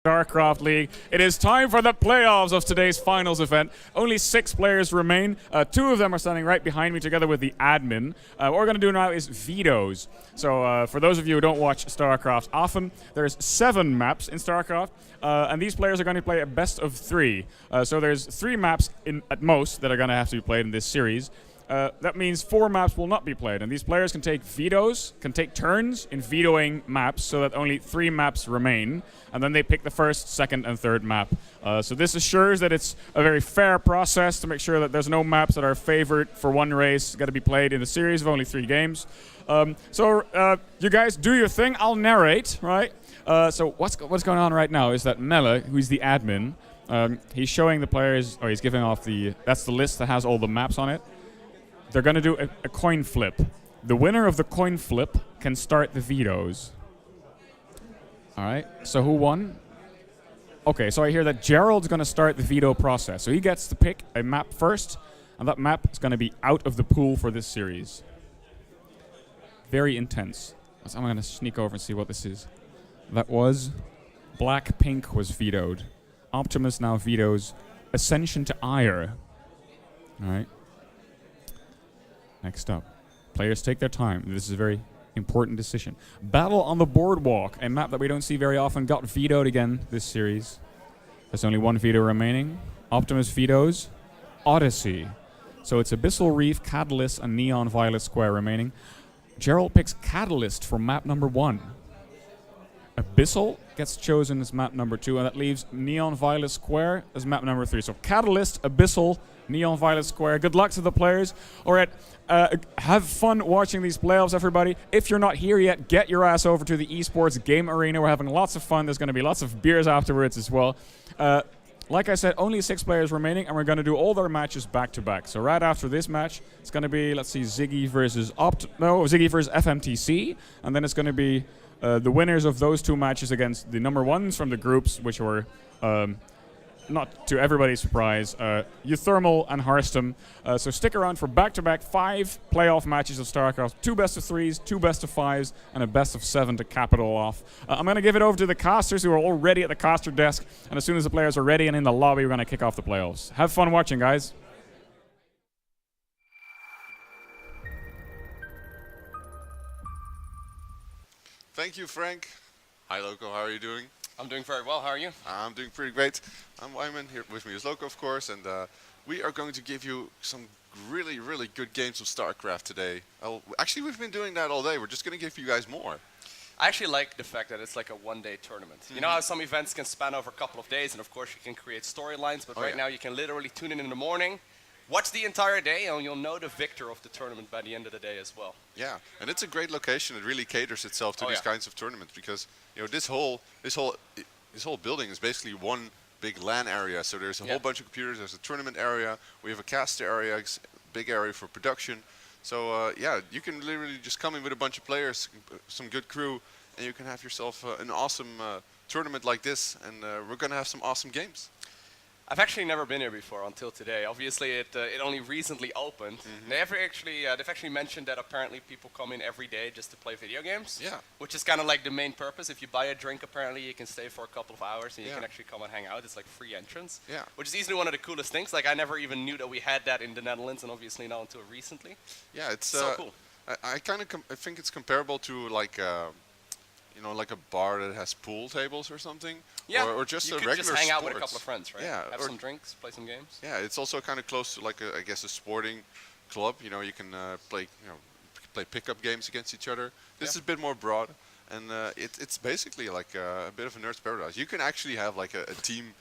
StarCraft League. It is time for the playoffs of today's finals event. Only 6 players remain. 2 of them are standing right behind me together with the admin. What we're going to do now is vetoes. So for those of you who don't watch StarCraft often, there's 7 maps in StarCraft, and these players are going to play a best of 3. So there's 3 maps at most that are going to have to be played in this series. That means 4 maps will not be played, and these players can take vetoes, can take turns in vetoing maps so that only 3 maps remain, and then they pick the first, second, and third map. So this assures that it's a very fair process to make sure that there's no maps that are favored for one race, got to be played in a series of only 3 games. So you guys do your thing, I'll narrate, right? So what's going on right now is that Melle, who's the admin, he's showing the players, or he's giving off that's the list that has all the maps on it. They're going to do a coin flip. The winner of the coin flip can start the vetoes. All right, so who won? Okay, so I hear that Gerald's going to start the veto process. So he gets to pick a map first, and that map is going to be out of the pool for this series. Very intense. So I'm going to sneak over and see what this is. That was Black-Pink was vetoed. Optimus now vetoes Ascension to Ire. All right. Next up, players take their time. This is a very important decision. Battle on the Boardwalk, a map that we don't see very often, got vetoed again this series. There's only 1 veto remaining. Optimus vetoes Odyssey. So it's Abyssal Reef, Catalyst, and Neon Violet Square remaining. Gerald picks Catalyst for map number 1. Abyssal gets chosen as map number 2, and that leaves Neon Violet Square as map number 3. So Catalyst, Abyssal, Neon Violet Square. Good luck to the players. All right, have fun watching these playoffs, everybody. If you're not here yet, get your ass over to the Esports Game Arena. We're having lots of fun. There's going to be lots of beers afterwards as well. Like I said, only 6 players remaining, and we're going to do all their matches back-to-back. So right after this match, it's going to be, let's see, Ziggy versus FMTC, and then it's going to be the winners of those 2 matches against the number 1s from the groups, which were, not to everybody's surprise, Euthermal and Hearthstone. So stick around for back-to-back 5 playoff matches of StarCraft, 2 best of 3s, 2 best of 5s, and a best of 7 to cap it all off. I'm going to give it over to the casters who are already at the caster desk, and as soon as the players are ready and in the lobby, we're going to kick off the playoffs. Have fun watching, guys. Thank you, Frank. Hi, Loco. How are you doing? I'm doing very well. How are you? I'm doing pretty great. I'm Wyman. Here with me is Loco, of course, and we are going to give you some really, really good games of StarCraft today. Actually, we've been doing that all day. We're just going to give you guys more. I actually like the fact that it's like a one-day tournament. You know how some events can span over a couple of days, and of course you can create storylines, but now you can literally tune in the morning, watch the entire day, and you'll know the victor of the tournament by the end of the day as well. Yeah, and it's a great location. It really caters itself to these kinds of tournaments because this whole building is basically one big LAN area. So there's a whole bunch of computers. There's a tournament area. We have a caster area, big area for production. So yeah, you can literally just come in with a bunch of players, some good crew, and you can have yourself an awesome tournament like this. And we're gonna have some awesome games. I've actually never been here before until today. Obviously, it only recently opened. They've actually mentioned that apparently people come in every day just to play video games. Yeah. Which is kind of like the main purpose. If you buy a drink, apparently you can stay for a couple of hours and you can actually come and hang out. It's like free entrance. Yeah. Which is easily one of the coolest things. Like I never even knew that we had that in the Netherlands, and obviously not until recently. Yeah, it's so cool. I think it's comparable to like like a bar that has pool tables or something. Yeah, or just you a could regular just hang out with a sports. couple of friends, right? Yeah, have some drinks, play some games. Yeah, it's also kind of close to like I guess a sporting club. You know, you can play pickup games against each other. This is a bit more broad, and it's basically like a bit of a nerd's paradise. You can actually have like a team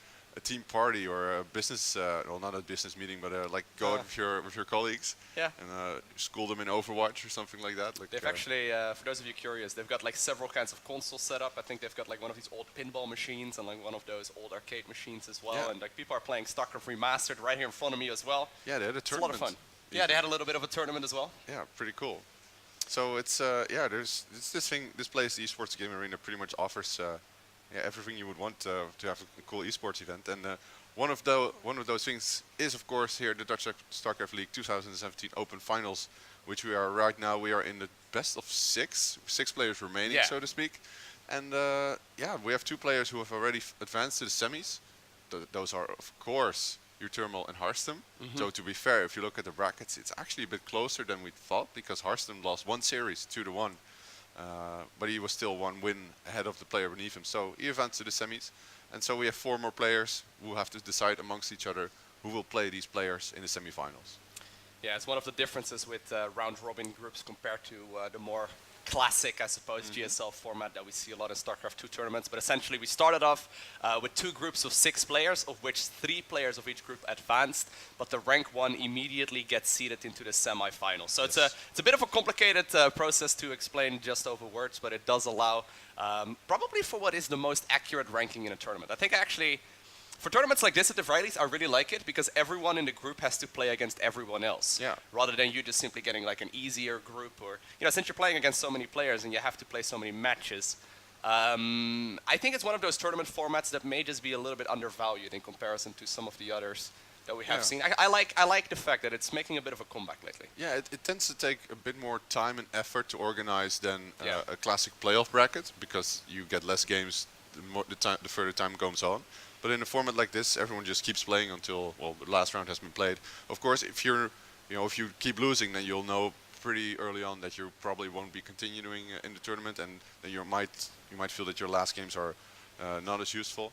party or a business, well, not a business meeting, but like go out with your colleagues. Yeah. And school them in Overwatch or something like that. Like they've actually, for those of you curious, they've got like several kinds of consoles set up. I think they've got like one of these old pinball machines and like one of those old arcade machines as well. Yeah. And like people are playing StarCraft Remastered right here in front of me as well. Yeah, they had a tournament. It's a lot of fun. Yeah, they had a little bit of a tournament as well. Yeah, pretty cool. So it's this place, the Esports Game Arena, pretty much offers everything you would want to have a cool esports event. And one of those things is, of course, here the Dutch StarCraft League 2017 Open Finals, which we are right now. We are in the best of 6 players remaining, so to speak. And yeah, we have 2 players who have already advanced to the semis. Those are, of course, Uthermal and Hearthstone. So to be fair, if you look at the brackets, it's actually a bit closer than we thought, because Hearthstone lost 1 series 2-1. But he was still 1 win ahead of the player beneath him. So he advanced to the semis. And so we have 4 more players who have to decide amongst each other who will play these players in the semifinals. Yeah, it's one of the differences with round-robin groups compared to the more classic, I suppose, GSL format that we see a lot in StarCraft 2 tournaments. But essentially, we started off with 2 groups of 6 players, of which 3 players of each group advanced. But the rank 1 immediately gets seeded into the semi-finals. So it's a bit of a complicated process to explain just over words, but it does allow probably for what is the most accurate ranking in a tournament. I think actually, for tournaments like this at the very least, I really like it because everyone in the group has to play against everyone else. Yeah. Rather than you just simply getting like an easier group, or, you know, since you're playing against so many players and you have to play so many matches, I think it's one of those tournament formats that may just be a little bit undervalued in comparison to some of the others that we have seen. I like the fact that it's making a bit of a comeback lately. Yeah, it tends to take a bit more time and effort to organize than a classic playoff bracket, because you get less games the further time goes on. But in a format like this, everyone just keeps playing until, well, the last round has been played. Of course, if you keep losing, then you'll know pretty early on that you probably won't be continuing in the tournament, and then you might feel that your last games are not as useful.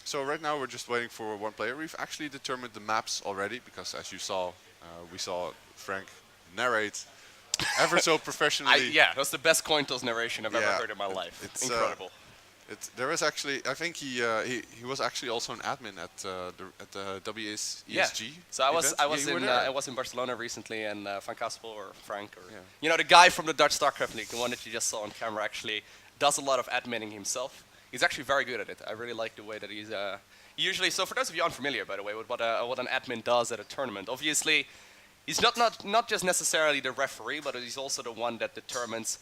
So right now we're just waiting for 1 player. We've actually determined the maps already, because as you saw, we saw Frank narrate ever so professionally. Yeah, that's the best coin toss narration I've ever heard in my life. It's incredible. There is actually, I think he was actually also an admin at the WSESG. Yeah. So I was in in Barcelona recently, and Van Kaspel or Frank, or you know, the guy from the Dutch StarCraft League, the one that you just saw on camera, actually does a lot of adminning himself. He's actually very good at it. I really like the way that he's usually. So for those of you unfamiliar, by the way, with what an admin does at a tournament, obviously. He's not just necessarily the referee, but he's also the one that determines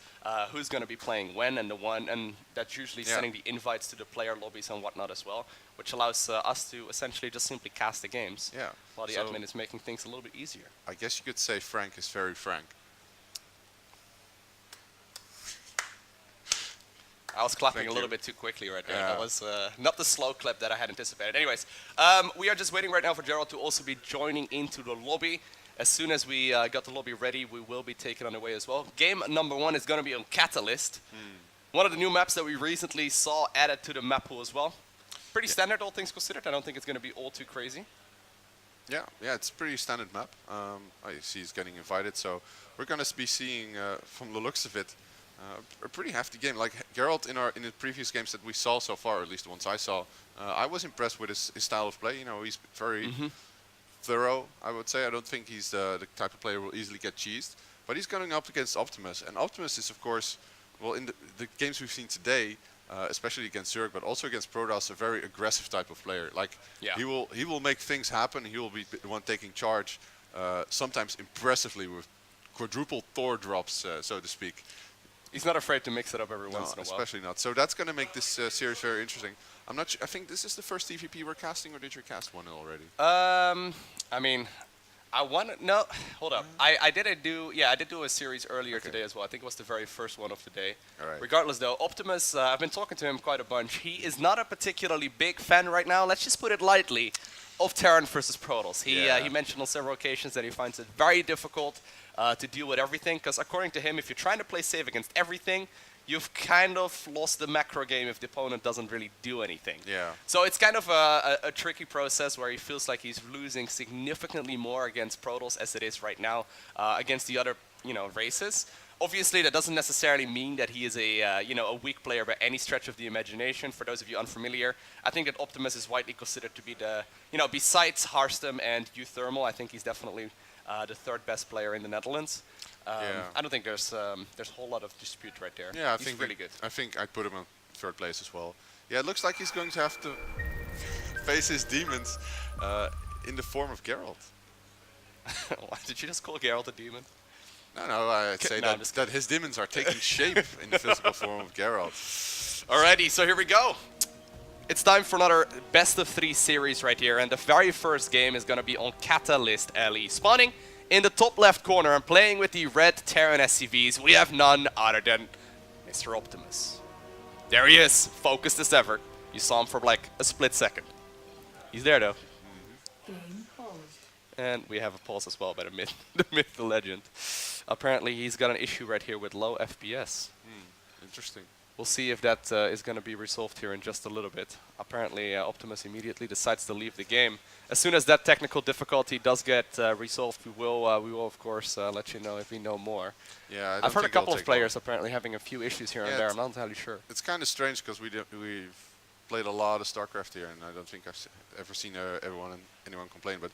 who's going to be playing when, and that's usually sending the invites to the player lobbies and whatnot as well, which allows us to essentially just simply cast the games. Yeah. While the admin is making things a little bit easier. I guess you could say Frank is very frank. I was clapping a little bit too quickly right there. Yeah. That was not the slow clap that I had anticipated. Anyways, we are just waiting right now for Gerald to also be joining into the lobby. As soon as we got the lobby ready, we will be taken on the way as well. Game number 1 is going to be on Catalyst. One of the new maps that we recently saw added to the map pool as well. Pretty standard, all things considered. I don't think it's going to be all too crazy. Yeah, it's a pretty standard map. I see he's getting invited, so we're going to be seeing, from the looks of it, a pretty hefty game. Like Gerald in the previous games that we saw so far, or at least the ones I saw, I was impressed with his style of play. You know, he's very thorough, I would say. I don't think he's the type of player who will easily get cheesed. But he's going up against Optimus, and Optimus is, of course, well, in the games we've seen today, especially against Zerg, but also against Protoss, a very aggressive type of player. Like he will make things happen. He will be the one taking charge, sometimes impressively with quadruple Thor drops, so to speak. He's not afraid to mix it up every once in a while. Especially not. So that's going to make this series very interesting. I'm not sure. I think this is the first TVP we're casting, or did you cast one already? I mean, no, hold up. I did do a series earlier today as well. I think it was the very first one of the day. All right. Regardless though, Optimus, I've been talking to him quite a bunch. He is not a particularly big fan right now, let's just put it lightly, of Terran versus Protoss. He mentioned on several occasions that he finds it very difficult to deal with everything, because according to him, if you're trying to play safe against everything, you've kind of lost the macro game if the opponent doesn't really do anything. Yeah. So it's kind of a tricky process where he feels like he's losing significantly more against Protoss as it is right now against the other, races. Obviously, that doesn't necessarily mean that he is a weak player by any stretch of the imagination. For those of you unfamiliar, I think that Optimus is widely considered to be the, besides Hearthstone and Uthermal, I think he's definitely the 3rd best player in the Netherlands. I don't think there's a whole lot of dispute right there. Yeah, he's really good. I think I'd put him on 3rd place as well. Yeah, it looks like he's going to have to face his demons in the form of Gerald. Did you just call Gerald a demon? No, I'd say that his demons are taking shape in the physical form of Gerald. Alrighty, so here we go. It's time for another best of 3 series right here, and the very first game is going to be on Catalyst LE. Spawning in the top left corner and playing with the red Terran SCVs, we have none other than Mr. Optimus. There he is, focused as ever. You saw him for like a split second. He's there though. Game paused. And we have a pulse as well by the myth, the legend. Apparently he's got an issue right here with low FPS. Interesting. We'll see if that is going to be resolved here in just a little bit. Apparently Optimus immediately decides to leave the game. As soon as that technical difficulty does get resolved, we will of course let you know if we know more. Yeah, I've heard a couple of players apparently having a few issues here and there. I'm not entirely sure. It's kind of strange because we've played a lot of StarCraft here, and I don't think I've ever seen anyone complain. But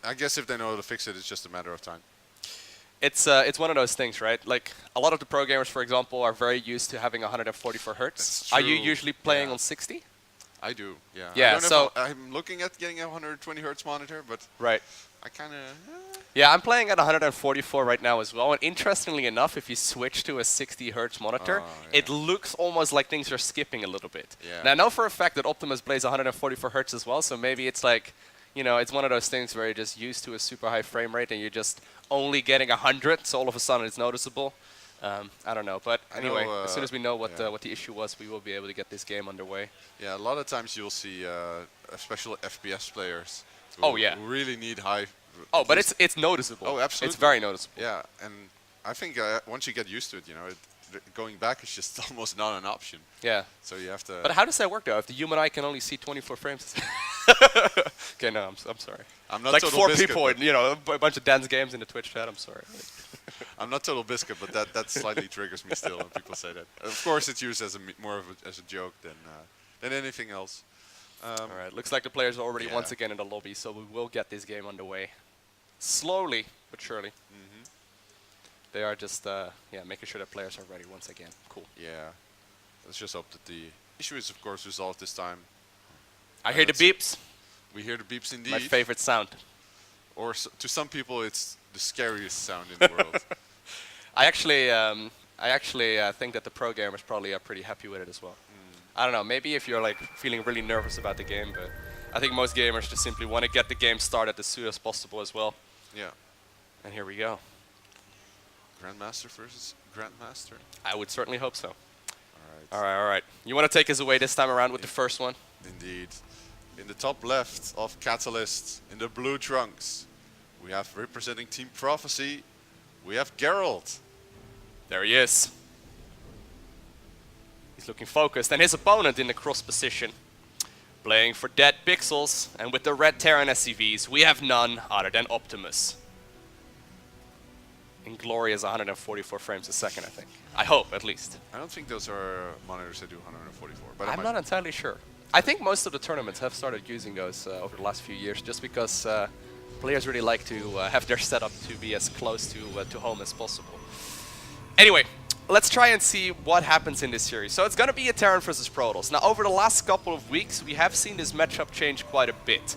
I guess if they know how to fix it, it's just a matter of time. It's one of those things, right? Like a lot of the pro gamers, for example, are very used to having 144 hertz. Are you usually playing on 60? I do, yeah. Yeah, so I'm looking at getting a 120 hertz monitor, but right. I kind of. Yeah, I'm playing at 144 right now as well. And interestingly enough, if you switch to a 60 hertz monitor, it looks almost like things are skipping a little bit. Yeah. Now, I know for a fact that Optimus plays 144 hertz as well, so maybe it's like, you know, it's one of those things where you're just used to a super high frame rate and you're just only getting 100, so all of a sudden it's noticeable. I don't know, but anyway, as soon as we know what the issue was, we will be able to get this game underway. Yeah, a lot of times you'll see especially FPS players who who really need high. Oh, but it's noticeable. Oh, absolutely. It's very noticeable. Yeah, and I think once you get used to it, you know, going back is just almost not an option. Yeah. So you have to. But how does that work though? If the human eye can only see 24 frames. Okay, no, I'm sorry. I'm not like Total 4 Biscuit, people, and, you know, a bunch of dance games in the Twitch chat. I'm sorry. I'm not Total Biscuit, but that slightly triggers me still when people say that. Of course, it's used as as a joke than anything else. All right, looks like the players are already once again in the lobby, so we will get this game underway. Slowly but surely. They are just making sure that players are ready once again. Cool. Yeah. Let's just hope that the issue is, of course, resolved this time. I hear the beeps. We hear the beeps indeed. My favorite sound. Or to some people, it's the scariest sound in the world. I actually think that the pro gamers probably are pretty happy with it as well. I don't know, maybe if you're like feeling really nervous about the game, but I think most gamers just simply want to get the game started as soon as possible as well. Yeah. And here we go. Grandmaster versus Grandmaster? I would certainly hope so. All right. All right. You want to take us away this time around with the first one? Indeed. In the top left of Catalyst, in the blue trunks, we have representing Team Prophecy, we have Gerald. There he is. He's looking focused, and his opponent in the cross position, playing for Dead Pixels, and with the red Terran SCVs, we have none other than Optimus. Inglorious 144 frames a second, I think. I hope, at least. I don't think those are monitors that do 144. But I'm not entirely sure. I think most of the tournaments have started using those over the last few years, just because players really like to have their setup to be as close to home as possible. Anyway, let's try and see what happens in this series. So it's going to be a Terran versus Protoss. Now, over the last couple of weeks, we have seen this matchup change quite a bit.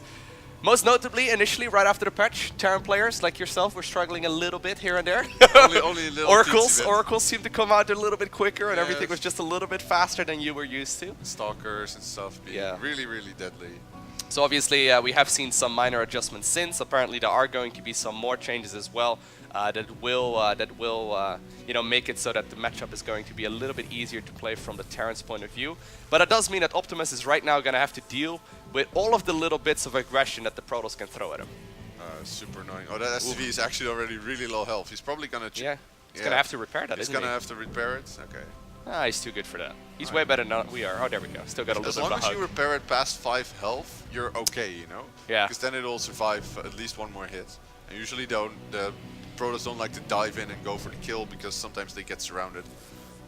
Most notably, initially, right after the patch, Terran players like yourself were struggling a little bit here and there. only a little Oracles seemed to come out a little bit quicker, and everything was just a little bit faster than you were used to. Stalkers and stuff being really, really deadly. So obviously, we have seen some minor adjustments since. Apparently, there are going to be some more changes as well that will make it so that the matchup is going to be a little bit easier to play from the Terran's point of view. But it does mean that Optimus is right now going to have to deal with all of the little bits of aggression that the Protoss can throw at him. Super annoying. Oh, that SCV is actually already really low health. He's probably going to... He's going to have to repair that, He's going to have to repair it? Okay. Ah, he's too good for that. He's way better than we are. Oh, there we go. Still got a little bit of a hug. As long as you repair it past 5 health, you're okay, you know? Yeah. Because then it'll survive at least one more hit. And usually the Protoss don't like to dive in and go for the kill because sometimes they get surrounded.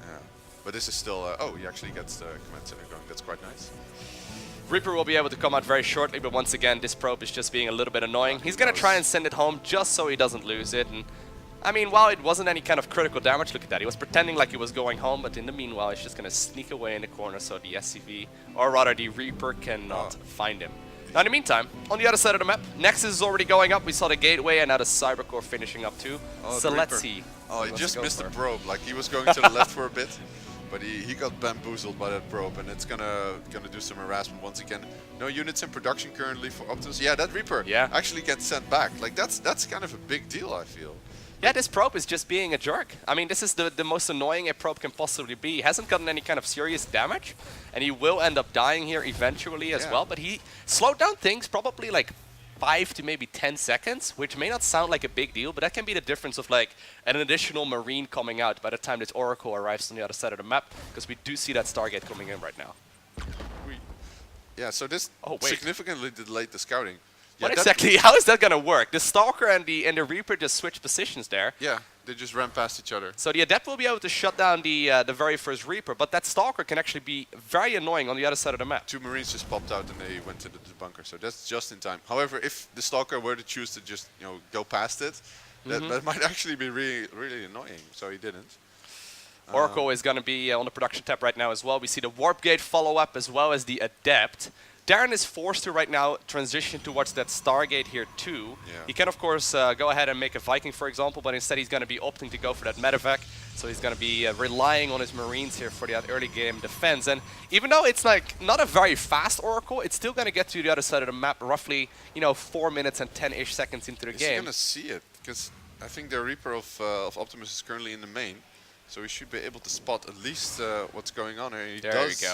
Yeah. But this is still... oh, he actually gets the command center going. That's quite nice. Reaper will be able to come out very shortly, but once again, this probe is just being a little bit annoying. He's going to try and send it home just so he doesn't lose it. And I mean, while it wasn't any kind of critical damage, look at that. He was pretending like he was going home, but in the meanwhile, he's just going to sneak away in the corner so the SCV, or rather the Reaper, cannot find him. Now, in the meantime, on the other side of the map, Nexus is already going up. We saw the Gateway and now the Cybercore finishing up too. So let's see. Oh, he just missed the probe. Like, he was going to the left for a bit. But he got bamboozled by that probe, and it's gonna do some harassment once again. No units in production currently for Optimus. Yeah, that Reaper actually gets sent back. Like that's kind of a big deal, I feel. Yeah, this probe is just being a jerk. I mean, this is the most annoying a probe can possibly be. He hasn't gotten any kind of serious damage, and he will end up dying here eventually as well. But he slowed down things probably like 5 to maybe 10 seconds, which may not sound like a big deal, but that can be the difference of like an additional Marine coming out by the time this Oracle arrives on the other side of the map, because we do see that Stargate coming in right now. Yeah, so this significantly delayed the scouting. What exactly? How is that going to work? The Stalker and the Reaper just switch positions there. Yeah, they just ran past each other. So the Adept will be able to shut down the very first Reaper, but that Stalker can actually be very annoying on the other side of the map. 2 Marines just popped out and they went to the bunker, so that's just in time. However, if the Stalker were to choose to just go past it, that might actually be really annoying. So he didn't. Oracle is going to be on the production tab right now as well. We see the Warp Gate follow up as well as the Adept. Darren is forced to right now transition towards that Stargate here too. Yeah. He can of course go ahead and make a Viking, for example, but instead he's going to be opting to go for that medevac. So he's going to be relying on his Marines here for that early game defense. And even though it's like not a very fast Oracle, it's still going to get to the other side of the map roughly 4 minutes and 10-ish seconds into the game. He's going to see it, because I think the Reaper of Optimus is currently in the main. So he should be able to spot at least what's going on here. He does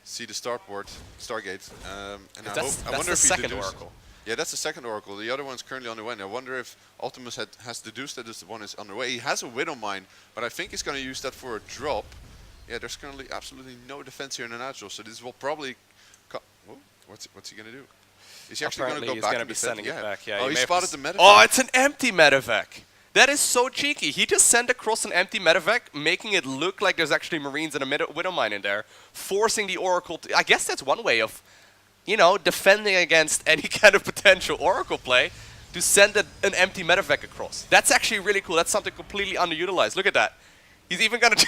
see the starport, Stargate. And I wonder if he second deduced. Oracle. Yeah, that's the second Oracle. The other one's currently on the way. And I wonder if Optimus has deduced that this one is on the way. He has a Widow Mine, but I think he's going to use that for a drop. Yeah, there's currently absolutely no defense here in the natural, so this will probably... what's he going to do? Is he actually going to go back and defend? Sending it back. Yeah, oh, he spotted the medevac. Oh, it's an empty medevac. That is so cheeky. He just sent across an empty medevac, making it look like there's actually Marines and a Widow Mine in there, forcing the Oracle to... I guess that's one way of, defending against any kind of potential Oracle play, to send an empty medevac across. That's actually really cool. That's something completely underutilized. Look at that. He's even going to...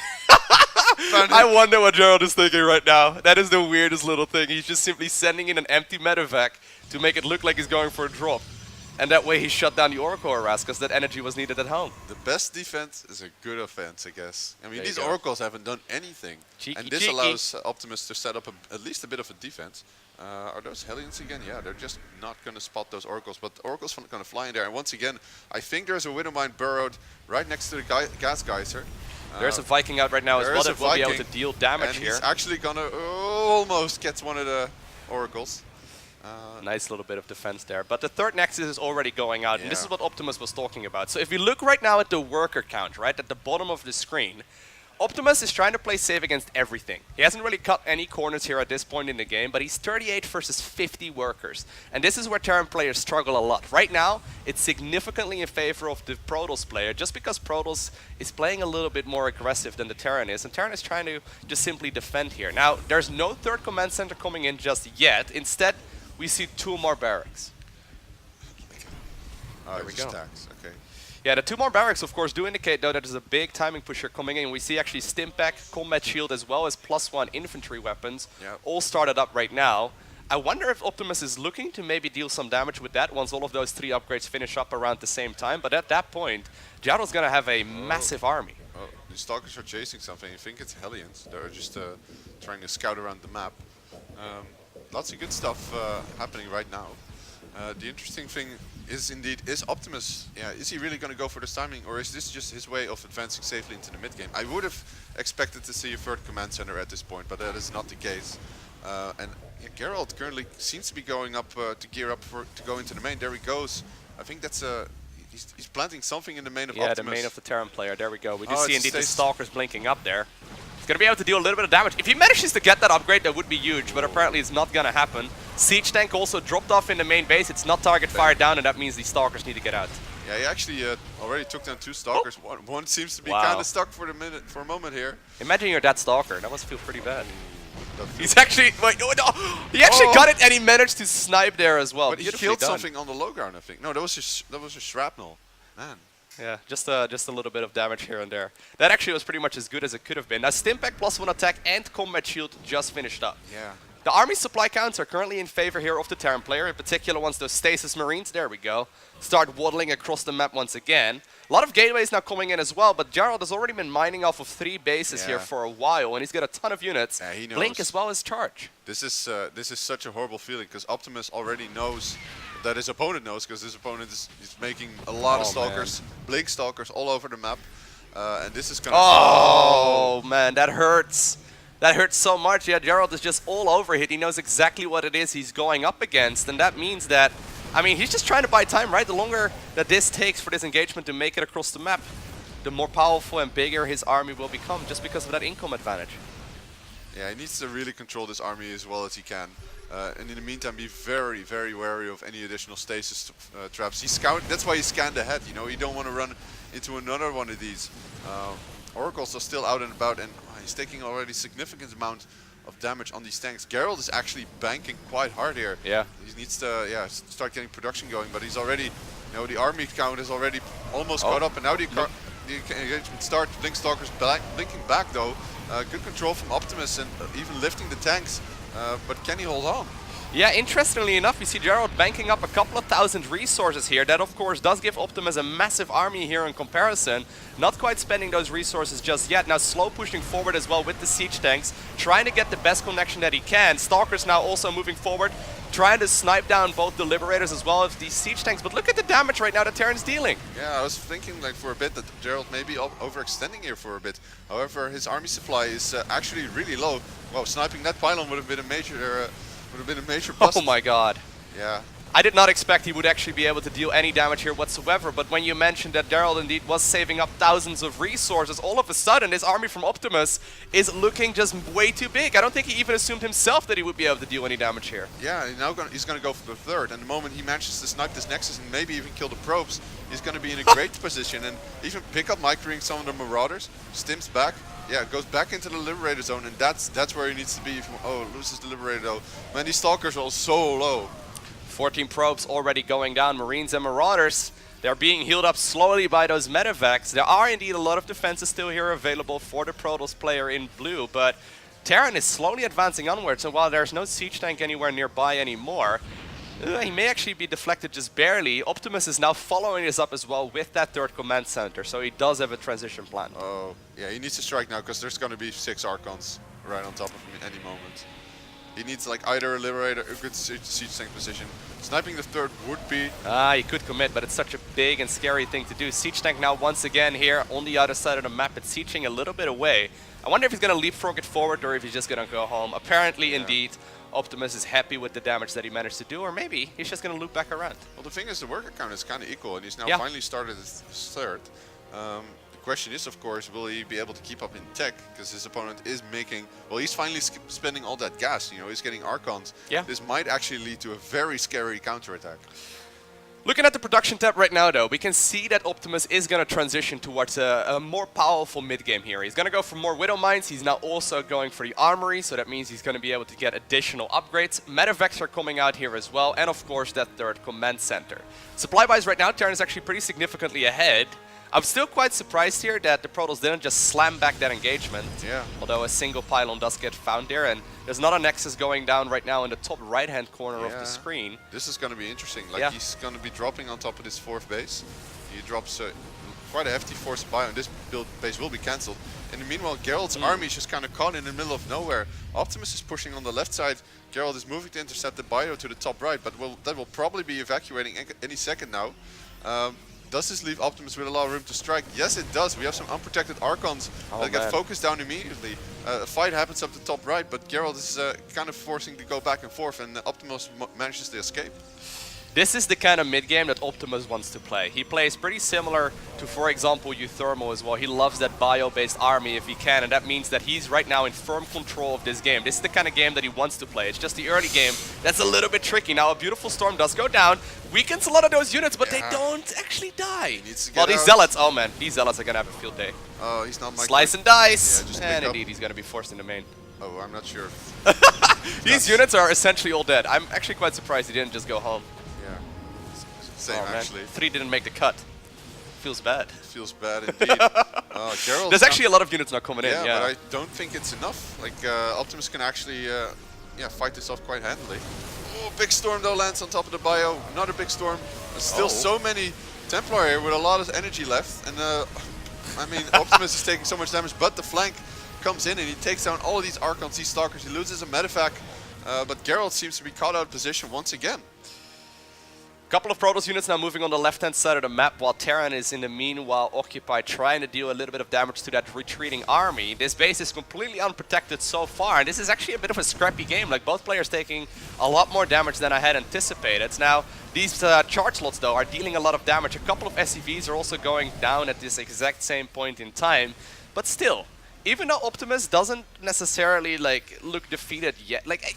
I wonder what Gerald is thinking right now. That is the weirdest little thing. He's just simply sending in an empty medevac to make it look like he's going for a drop. And that way he shut down the Oracle harass because that energy was needed at home. The best defense is a good offense, I guess. I mean, these Oracles haven't done anything. And this allows Optimus to set up at least a bit of a defense. Are those Hellions again? Yeah, they're just not going to spot those Oracles. But the Oracle's going to fly in there. And once again, I think there's a Widow Mine burrowed right next to the gas geyser. There's a Viking out right now as well that will be able to deal damage here. He's actually going to almost get one of the Oracles. Nice little bit of defense there. But the third Nexus is already going out, and this is what Optimus was talking about. So if you look right now at the worker count, right, at the bottom of the screen, Optimus is trying to play safe against everything. He hasn't really cut any corners here at this point in the game, but he's 38 versus 50 workers. And this is where Terran players struggle a lot. Right now, it's significantly in favor of the Protoss player, just because Protoss is playing a little bit more aggressive than the Terran is, and Terran is trying to just simply defend here. Now, there's no third command center coming in just yet. Instead, we see 2 more barracks. Oh, there we go. Stacks. Okay. Yeah, the 2 more barracks, of course, do indicate, though, that there's a big timing pusher coming in. We see actually Stimpack, Combat Shield, as well as +1 infantry weapons, all started up right now. I wonder if Optimus is looking to maybe deal some damage with that once all of those 3 upgrades finish up around the same time. But at that point, Gerald's going to have a massive army. Oh, the Stalkers are chasing something. I think it's Hellions. They're just trying to scout around the map. Lots of good stuff happening right now. The interesting thing is Optimus, is he really going to go for this timing, or is this just his way of advancing safely into the mid game? I would have expected to see a third command center at this point, but that is not the case. And Gerald currently seems to be going up to gear up to go into the main. There he goes. I think that's he's planting something in the main of Optimus. Yeah, the main of the Terran player. There we go. We do see indeed the Stalkers blinking up there. He's going to be able to deal a little bit of damage. If he manages to get that upgrade, that would be huge, but apparently it's not going to happen. Siege Tank also dropped off in the main base. It's not target fired down, and that means the Stalkers need to get out. Yeah, he actually already took down 2 Stalkers. One seems to be kind of stuck for a moment here. Imagine you're that Stalker. That must feel pretty bad. He's actually... Wait, no, he actually got it, and he managed to snipe there as well. But he killed something on the low ground, I think. No, that was just shrapnel. Man. Yeah, just a little bit of damage here and there. That actually was pretty much as good as it could have been. Now, Stimpack +1 attack and Combat Shield just finished up. Yeah. The army supply counts are currently in favor here of the Terran player, in particular once those Stasis Marines, there we go, start waddling across the map once again. A lot of gateways now coming in as well, but Gerald has already been mining off of 3 bases here for a while, and he's got a ton of units. Yeah, he knows. Blink as well as Charge. This is such a horrible feeling, because Optimus already knows that his opponent knows, because his opponent is making a lot of stalkers, blink stalkers all over the map, and this is gonna. Oh man, that hurts. That hurts so much. Yeah, Gerald is just all over it. He knows exactly what it is he's going up against, and that means that, I mean, he's just trying to buy time, right? The longer that this takes for this engagement to make it across the map, the more powerful and bigger his army will become, just because of that income advantage. Yeah, he needs to really control this army as well as he can. And in the meantime, be very, very wary of any additional stasis traps. That's why he scanned ahead. You know, you don't want to run into another one of these. Oracles are still out and about, and he's taking already significant amount of damage on these tanks. Gerald is actually banking quite hard here. Yeah. He needs to start getting production going, but he's already, you know, the army count is already almost caught up, and now the engagement starts. Blink Stalkers blinking back though. Good control from Optimus and even lifting the tanks, but can he hold on? Yeah, interestingly enough, you see Gerald banking up a couple of thousand resources here. That, of course, does give Optimus a massive army here in comparison. Not quite spending those resources just yet. Now slow pushing forward as well with the siege tanks, trying to get the best connection that he can. Stalkers now also moving forward, trying to snipe down both the Liberators as well as these siege tanks. But look at the damage right now that Terran's dealing. Yeah, I was thinking like for a bit that Gerald may be overextending here for a bit. However, his army supply is actually really low. Wow, sniping that pylon would have been a major... bust. Oh my god. Yeah. I did not expect he would actually be able to deal any damage here whatsoever, but when you mentioned that Gerald indeed was saving up thousands of resources, all of a sudden this army from Optimus is looking just way too big. I don't think he even assumed himself that he would be able to deal any damage here. Yeah, now he's going to go for the third, and the moment he manages to snipe this Nexus and maybe even kill the probes, he's going to be in a great position and even pick up microing some of the Marauders, stims back. Yeah, goes back into the Liberator zone, and that's where he needs to be. Oh, loses the Liberator though. Man, these Stalkers are so low. 14 probes already going down. Marines and Marauders, they're being healed up slowly by those medevacs. There are indeed a lot of defenses still here available for the Protoss player in blue, but Terran is slowly advancing onwards, and while there's no siege tank anywhere nearby anymore, he may actually be deflected just barely. Optimus is now following this up as well with that third command center, so he does have a transition plan. Oh, yeah, he needs to strike now because there's going to be 6 Archons right on top of him at any moment. He needs like either a Liberator or a good siege tank position. Sniping the third would be... He could commit, but it's such a big and scary thing to do. Siege tank now once again here on the other side of the map. It's sieging a little bit away. I wonder if he's going to leapfrog it forward or if he's just going to go home. Apparently, indeed, Optimus is happy with the damage that he managed to do, or maybe he's just going to loop back around. Well, the thing is, the worker count is kind of equal, and he's now finally started his third. The question is, of course, will he be able to keep up in tech? Because his opponent is making... Well, he's finally spending all that gas, you know, he's getting Archons. Yeah. This might actually lead to a very scary counterattack. Looking at the production tab right now, though, we can see that Optimus is going to transition towards a more powerful mid-game here. He's going to go for more Widow Mines. He's now also going for the Armory, so that means he's going to be able to get additional upgrades. Medevacs are coming out here as well, and of course that third command center. Supply-wise right now, Terran is actually pretty significantly ahead. I'm still quite surprised here that the Protoss didn't just slam back that engagement. Yeah. Although a single pylon does get found there, and there's not a Nexus going down right now in the top right-hand corner of the screen. This is going to be interesting. Like he's going to be dropping on top of this fourth base. He drops quite a hefty force bio, and this base will be cancelled. And meanwhile, Gerald's army is just kind of caught in the middle of nowhere. Optimus is pushing on the left side. Gerald is moving to intercept the bio to the top right, but that will probably be evacuating any second now. Does this leave Optimus with a lot of room to strike? Yes, it does. We have some unprotected Archons that get focused down immediately. A fight happens up the top right, but Gerald is kind of forcing to go back and forth, and Optimus manages to escape. This is the kind of mid-game that Optimus wants to play. He plays pretty similar to, for example, Euthermal as well. He loves that bio-based army if he can, and that means that he's right now in firm control of this game. This is the kind of game that he wants to play. It's just the early game that's a little bit tricky. Now, a beautiful storm does go down, weakens a lot of those units, but they don't actually die. Well, these Zealots, oh man, these Zealots are going to have a field day. Oh, he's not my Slice and dice, and indeed, he's going to be forced into main. Oh, I'm not sure. These units are essentially all dead. I'm actually quite surprised he didn't just go home. Same, actually. 3 didn't make the cut. Feels bad. Feels bad indeed. Gerald. There's actually a lot of units not coming in. Yeah, but I don't think it's enough. Like Optimus can actually, fight this off quite handily. Oh, big storm though lands on top of the bio. Another big storm. There's still so many Templar here with a lot of energy left, and I mean, Optimus is taking so much damage, but the flank comes in and he takes down all of these Archons, these Stalkers. He loses a medevac, but Gerald seems to be caught out of position once again. Couple of Protoss units now moving on the left-hand side of the map, while Terran is in the meanwhile occupied, trying to deal a little bit of damage to that retreating army. This base is completely unprotected so far, and this is actually a bit of a scrappy game. Like, both players taking a lot more damage than I had anticipated. Now, these charge slots, though, are dealing a lot of damage. A couple of SCVs are also going down at this exact same point in time, but still, even though Optimus doesn't necessarily like look defeated yet, like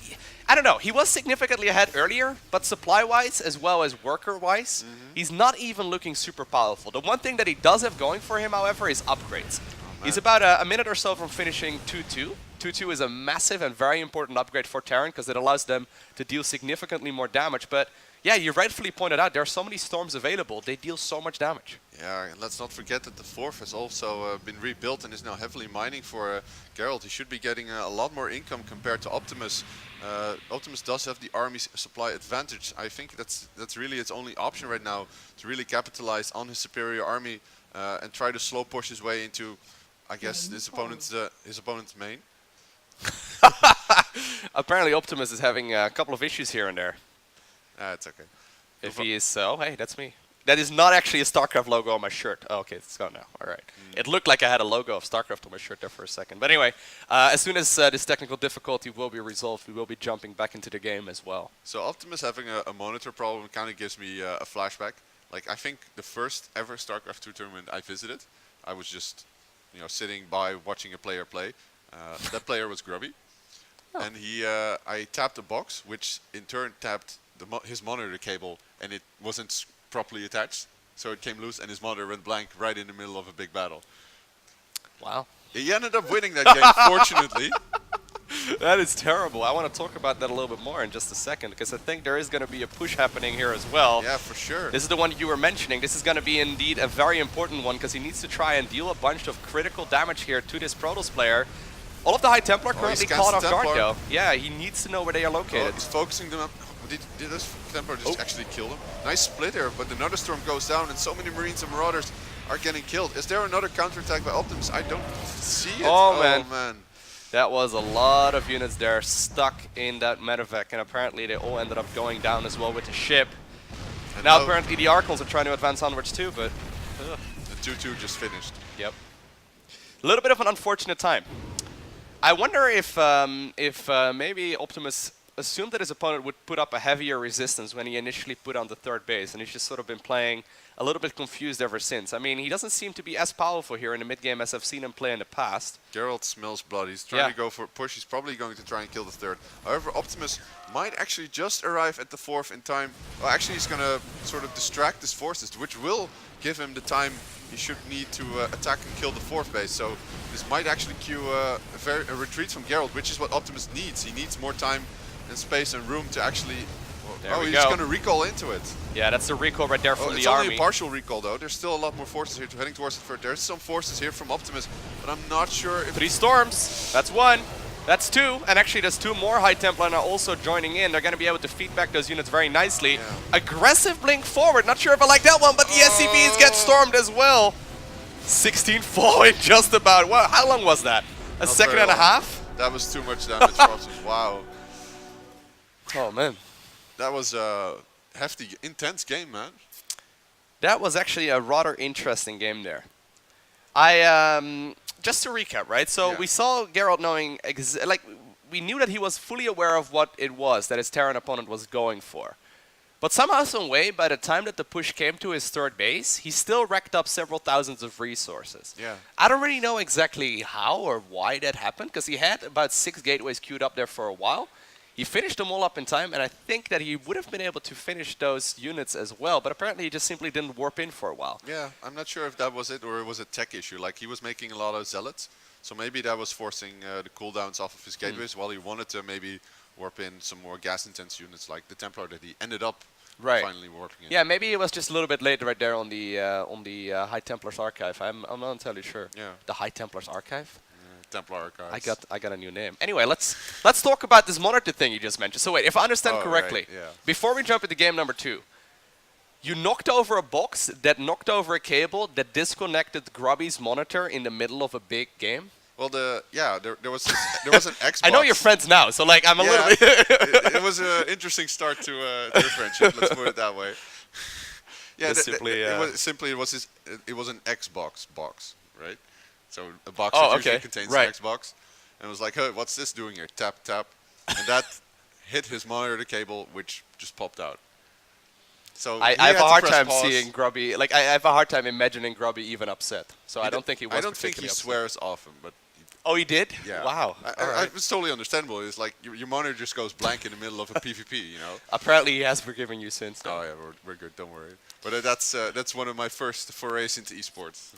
I don't know, he was significantly ahead earlier, but supply-wise as well as worker-wise, he's not even looking super powerful. The one thing that he does have going for him, however, is upgrades. He's about a minute or so from finishing 2-2. 2-2 is a massive and very important upgrade for Terran because it allows them to deal significantly more damage. But yeah, you rightfully pointed out, there are so many storms available. They deal so much damage. Yeah, and let's not forget that the fourth has also been rebuilt and is now heavily mining for Gerald. He should be getting a lot more income compared to Optimus. Optimus does have the army supply advantage. I think that's really its only option right now to really capitalize on his superior army and try to slow push his way into, I guess, his opponent's main. Apparently Optimus is having a couple of issues here and there. It's okay. If he is, oh hey, that's me. That is not actually a StarCraft logo on my shirt. Oh, okay, it's gone now. All right. It looked like I had a logo of StarCraft on my shirt there for a second. But anyway, as soon as this technical difficulty will be resolved, we will be jumping back into the game as well. So Optimus having a monitor problem kind of gives me a flashback. Like, I think the first ever StarCraft 2 tournament I visited, I was just, sitting by watching a player play. That player was Grubby. Oh. And I tapped a box, which in turn tapped his monitor cable, and it wasn't properly attached, so it came loose and his monitor went blank right in the middle of a big battle. Wow. He ended up winning that game, fortunately. That is terrible. I want to talk about that a little bit more in just a second, because I think there is going to be a push happening here as well. Yeah, for sure. This is the one you were mentioning. This is going to be indeed a very important one, because he needs to try and deal a bunch of critical damage here to this Protoss player. All of the High Templar currently caught off guard, though. Yeah, he needs to know where they are located. He's focusing them up. Did this Templar just actually kill him? Nice split here, but another storm goes down and so many Marines and Marauders are getting killed. Is there another counterattack by Optimus? I don't see it. Oh man. That was a lot of units there stuck in that medevac, and apparently they all ended up going down as well with the ship. And now apparently the Archons are trying to advance onwards too, but... The 2-2 just finished. Yep. A little bit of an unfortunate time. I wonder if maybe Optimus assumed that his opponent would put up a heavier resistance when he initially put on the third base, and he's just sort of been playing a little bit confused ever since. I mean, he doesn't seem to be as powerful here in the mid-game as I've seen him play in the past. Gerald smells blood. He's trying to go for a push. He's probably going to try and kill the third. However, Optimus might actually just arrive at the fourth in time. Well, actually, he's going to sort of distract his forces, which will give him the time he should need to attack and kill the fourth base. So this might actually cue a retreat from Gerald, which is what Optimus needs. He needs more time and space and room to actually... he's going to recall into it. Yeah, that's the recall right there from the it's army. Only a partial recall, though. There's still a lot more forces here heading towards the third. There's some forces here from Optimus, but I'm not sure if... 3 storms. That's 1. That's 2. And actually, there's 2 more High Templar now also joining in. They're going to be able to feed back those units very nicely. Yeah. Aggressive blink forward. Not sure if I like that one, but the SCVs get stormed as well. 16 falling just about. Wow, how long was that? A second and a half? That was too much damage for Optimus. Wow. Oh, man. That was a hefty, intense game, man. That was actually a rather interesting game there. Just to recap, right? So we saw Gerald knowing, we knew that he was fully aware of what it was that his Terran opponent was going for. But somehow, some way, by the time that the push came to his third base, he still racked up several thousands of resources. Yeah. I don't really know exactly how or why that happened, because he had about 6 gateways queued up there for a while. He finished them all up in time, and I think that he would have been able to finish those units as well, but apparently he just simply didn't warp in for a while. Yeah, I'm not sure if that was it or it was a tech issue. Like, he was making a lot of zealots, so maybe that was forcing the cooldowns off of his gateways while he wanted to maybe warp in some more gas-intense units like the Templar that he ended up finally warping in. Yeah, maybe it was just a little bit late right there on the High Templars Archive. I'm not entirely sure. Yeah. The High Templars Archive? Templar Archives. I got a new name. Anyway, let's talk about this monitor thing you just mentioned. So wait, if I understand correctly, before we jump into game number 2, you knocked over a box that knocked over a cable that disconnected Grubby's monitor in the middle of a big game? Well, there was an Xbox. I know you're friends now, so like I'm a little bit. it was an interesting start to their friendship. Let's put it that way. Yeah, it was an Xbox box, right? So a box that usually contains an Xbox, and it was like, hey, what's this doing here? Tap tap, and that hit his monitor cable, which just popped out. So I have a hard time seeing Grubby. Like I have a hard time imagining Grubby even upset. So I don't think he was. I don't think he swears often, but. Oh, he did? Yeah. Wow. It's totally understandable. It's like your monitor just goes blank in the middle of a PvP, you know. Apparently, he has forgiven you since. Oh yeah, we're good. Don't worry. But that's one of my first forays into esports.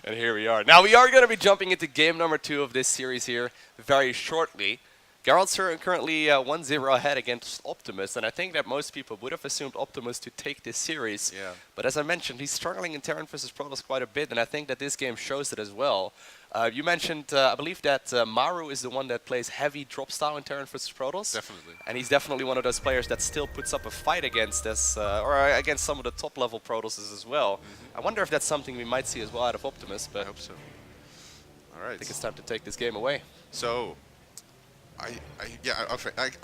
And here we are. Now we are going to be jumping into game number 2 of this series here very shortly. Gerald's currently 1-0 ahead against Optimus, and I think that most people would have assumed Optimus to take this series. Yeah. But as I mentioned, he's struggling in Terran vs. Protoss quite a bit, and I think that this game shows it as well. You mentioned, I believe that Maru is the one that plays heavy drop style in Terran vs. Protoss. Definitely. And he's definitely one of those players that still puts up a fight against us, or against some of the top level Protosses as well. I wonder if that's something we might see as well out of Optimus, but I hope so. All right. I think it's time to take this game away. So,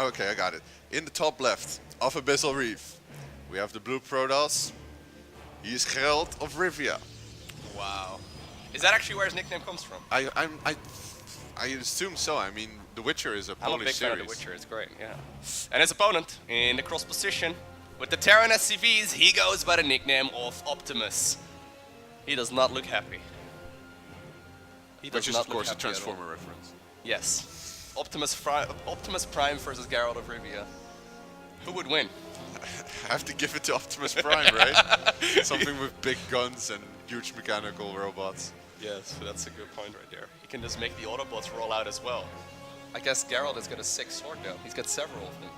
okay, I got it. In the top left of Abyssal Reef, we have the blue Protoss. He is Gerald of Rivia. Wow. Is that actually where his nickname comes from? I assume so. I mean, The Witcher is a Polish I'm a big series. fan of The Witcher. It's great, yeah. And his opponent in the cross position with the Terran SCVs, he goes by the nickname of Optimus. He does not look happy. Which is, of course, a Transformer reference. Yes. Optimus Prime versus Gerald of Rivia. Who would win? I have to give it to Optimus Prime, right? Something with big guns and huge mechanical robots. Yes, that's a good point right there. He can just make the Autobots roll out as well. I guess Gerald has got a sick sword now. He's got several of them.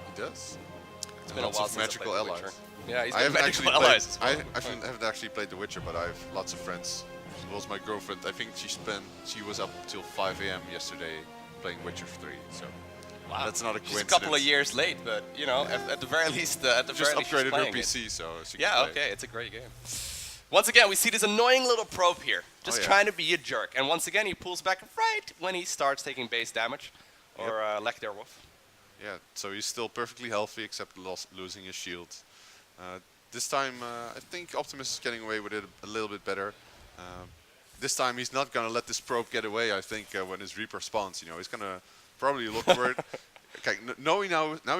He does. It's been a while since magical I played allies. The Witcher. Yeah, he's got magical allies as well. I haven't actually played The Witcher, but I have lots of friends. As well as my girlfriend. I think she was up till 5 a.m. yesterday playing Witcher 3. So wow. That's not a coincidence. She's a couple of years late, but you know, at the very least, just upgraded her PC, so she can play. Okay, it's a great game. Once again, we see this annoying little probe here, just trying to be a jerk, and once again, he pulls back right when he starts taking base damage, or lack thereof. Yeah, so he's still perfectly healthy, except losing his shield. This time, I think Optimus is getting away with it a little bit better. This time he's not going to let this probe get away, I think, when his Reaper spawns. You know, he's going to probably look for it. Okay, now he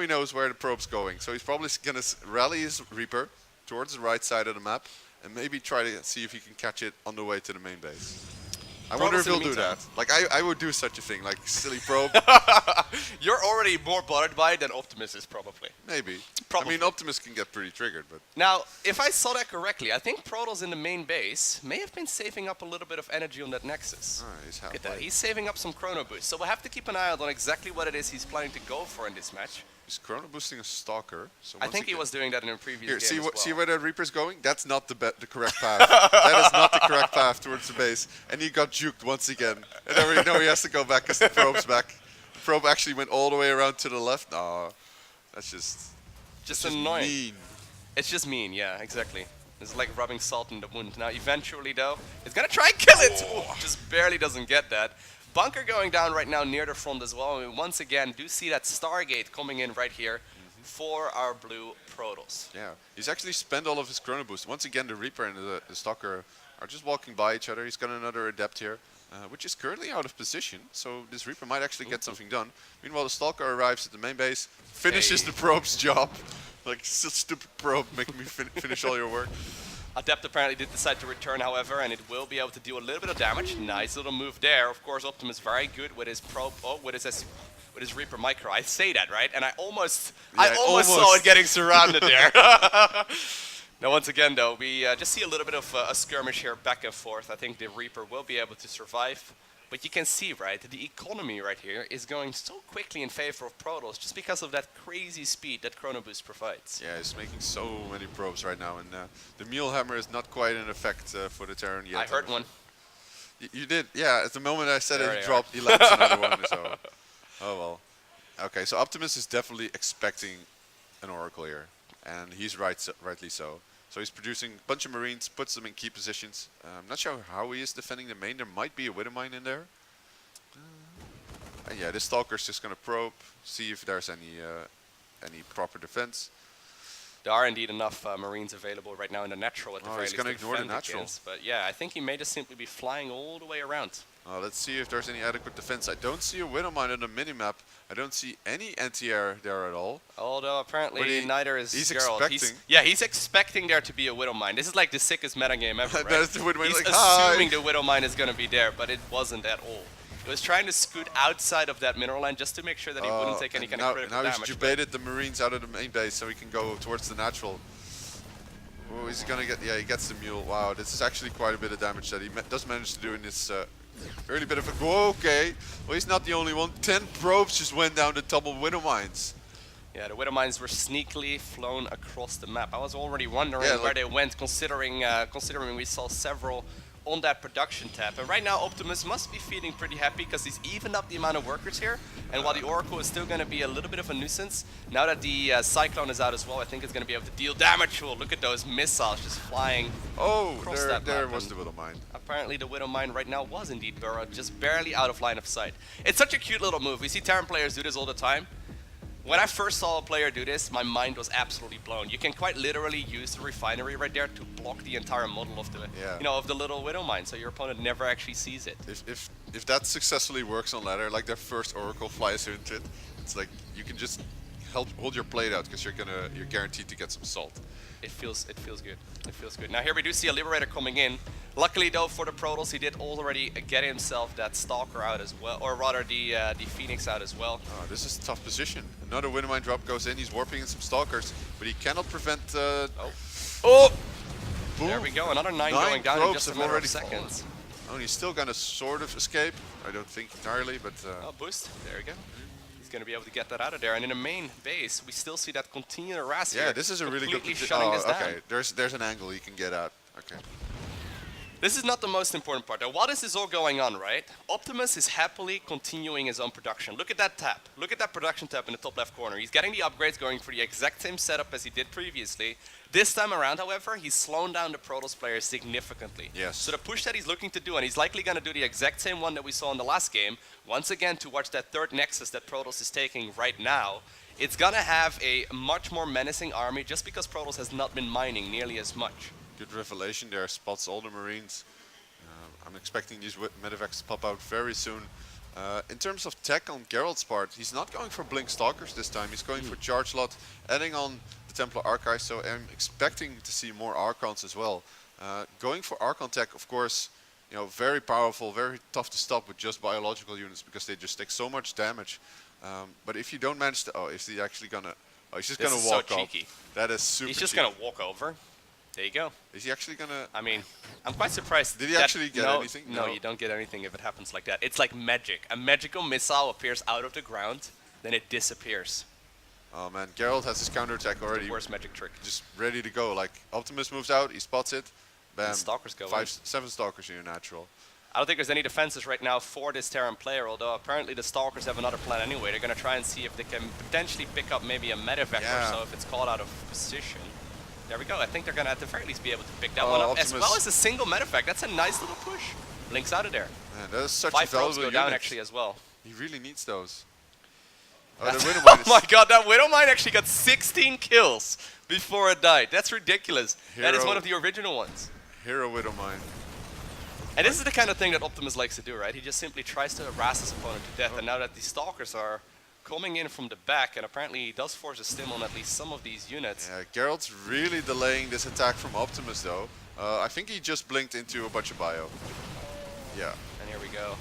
knows where the probe's going. So he's probably going to rally his Reaper towards the right side of the map and maybe try to see if he can catch it on the way to the main base. I wonder if he'll do that. Like, I would do such a thing, like silly probe. You're already more bothered by it than Optimus is, probably. Maybe. Probably. I mean, Optimus can get pretty triggered, but... Now, if I saw that correctly, I think Protoss in the main base may have been saving up a little bit of energy on that Nexus. Look at that. He's saving up some chrono boost, so we'll have to keep an eye out on exactly what it is he's planning to go for in this match. He's chrono boosting a Stalker. So I think he was doing that in a previous game see where the Reaper's going? That's not the correct path. That is not the correct path towards the base. And he got juked once again. And now he has to go back because the probe's back. The probe actually went all the way around to the left. No, that's just annoying. Mean. It's just mean, yeah, exactly. It's like rubbing salt in the wound. Now, eventually, though, he's gonna try and kill it. Ooh, just barely doesn't get that. Bunker going down right now near the front as well. And we once again do see that Stargate coming in right here for our blue Protoss. Yeah, he's actually spent all of his chrono boost. Once again, the Reaper and the Stalker are just walking by each other. He's got another Adept here, which is currently out of position. So this Reaper might actually get something done. Meanwhile, the Stalker arrives at the main base, finishes the probe's job. Like, stupid probe, making me finish all your work. Adept apparently did decide to return, however, and it will be able to do a little bit of damage. Nice little move there. Of course, Optimus very good with his probe. Oh, with his Reaper Micro. I say that, right? And I almost saw it getting surrounded there. Now, once again, though, we just see a little bit of a skirmish here, back and forth. I think the Reaper will be able to survive. But you can see, right, the economy right here is going so quickly in favor of Protoss just because of that crazy speed that Chrono Boost provides. Yeah, he's making so many probes right now, and the Mule Hammer is not quite in effect for the Terran yet. I heard one. You did? Yeah, at the moment I said it, he lapsed another one, so... Oh well. Okay, so Optimus is definitely expecting an Oracle here, and he's rightly so. So he's producing a bunch of Marines, puts them in key positions. I'm not sure how he is defending the main. There might be a Widowmine in there. And yeah, this Stalker's just gonna probe, see if there's any proper defense. There are indeed enough Marines available right now in the natural at the very he's least gonna to ignore the defend natural. against. But yeah, I think he may just simply be flying all the way around. Let's see if there's any adequate defense. I don't see a Widowmine on the minimap. I don't see any anti-air there at all. Although apparently neither is he's Gerald. Expecting. He's expecting there to be a Widowmine. This is like the sickest metagame ever, right? There's the Widowmine, He's like, assuming hi. the Widowmine is going to be there, but it wasn't at all. He was trying to scoot outside of that mineral line just to make sure that he wouldn't take any kind of critical damage. Now he's baited the Marines out of the main base so he can go towards the natural. Oh, is he gonna get? Yeah, he gets the mule. Wow, this is actually quite a bit of damage that he does manage to do in this early bit of a. Whoa, okay. Well, he's not the only one. 10 probes just went down the double Widowmines. Yeah, the Widowmines were sneakily flown across the map. I was already wondering where like they went, considering we saw several on that production tab. And right now, Optimus must be feeling pretty happy because he's evened up the amount of workers here. And while the Oracle is still going to be a little bit of a nuisance, now that the Cyclone is out as well, I think it's going to be able to deal damage. Oh, look at those missiles just flying across that there map. was the Widowmine. Apparently the Widowmine right now was indeed burrowed, just barely out of line of sight. It's such a cute little move. We see Terran players do this all the time. When I first saw a player do this, my mind was absolutely blown. You can quite literally use the refinery right there to block the entire model of the, of the little Widowmine, so your opponent never actually sees it. If that successfully works on ladder, like their first Oracle flies into it, it's like you can just hold your plate out because you're guaranteed to get some salt. It feels good. It feels good. Now here we do see a Liberator coming in. Luckily though for the Protoss, he did already get himself that Stalker out as well, or rather the Phoenix out as well. Oh, this is a tough position. Another Widowmine drop goes in. He's warping in some Stalkers, but he cannot prevent. Oh! Boom. There we go. Another 9 going down in just a matter of seconds. Oh, he's still gonna sort of escape. I don't think entirely, but. Boost. There we go. Going to be able to get that out of there, and in the main base we still see that continued harass here. Yeah, this is a really good position. Okay, there's an angle you can get at. Okay. This is not the most important part. Now, while this is all going on, right, Optimus is happily continuing his own production. Look at that tab. Look at that production tab in the top left corner. He's getting the upgrades going for the exact same setup as he did previously. This time around, however, he's slowed down the Protoss players significantly. Yes. So the push that he's looking to do, and he's likely going to do the exact same one that we saw in the last game, once again towards that third Nexus that Protoss is taking right now, it's going to have a much more menacing army just because Protoss has not been mining nearly as much. Good revelation there, spots all the Marines. I'm expecting these medevacs to pop out very soon. In terms of tech on Gerald's part, he's not going for Blink Stalkers this time. He's going for Charge Lot, adding on the Templar Archive, so I'm expecting to see more Archons as well. Going for Archon tech, of course, very powerful, very tough to stop with just biological units because they just take so much damage. But if you don't manage to, is he actually gonna? Oh, he's just gonna walk so off. Cheeky. That is super. He's just cheeky. gonna walk over. There you go. Is he actually gonna? I mean, I'm quite surprised. Did he actually get anything? No, you don't get anything if it happens like that. It's like magic. A magical missile appears out of the ground, then it disappears. Oh man, Gerald has his counterattack already. The worst magic trick. Just ready to go. Like Optimus moves out, he spots it. Bam. And Stalkers go 7 Stalkers in your natural. I don't think there's any defenses right now for this Terran player, although apparently the Stalkers have another plan anyway. They're going to try and see if they can potentially pick up maybe a medevac or so if it's called out of position. There we go. I think they're going to at the very least be able to pick that one up, Optimus. as well as a single medevac. That's a nice little push. Blinks out of there. Man, that is such 5 a valuable probes go unit. down actually as well. He really needs those. Oh my god, that Widowmine actually got 16 kills before it died. That's ridiculous. That is one of the original ones. Hero Widowmine. And this is the kind of thing that Optimus likes to do, right? He just simply tries to harass his opponent to death. And now that the Stalkers are coming in from the back, and apparently he does force a stim on at least some of these units. Yeah, Gerald's really delaying this attack from Optimus though. I think he just blinked into a bunch of bio. Yeah. And here we go.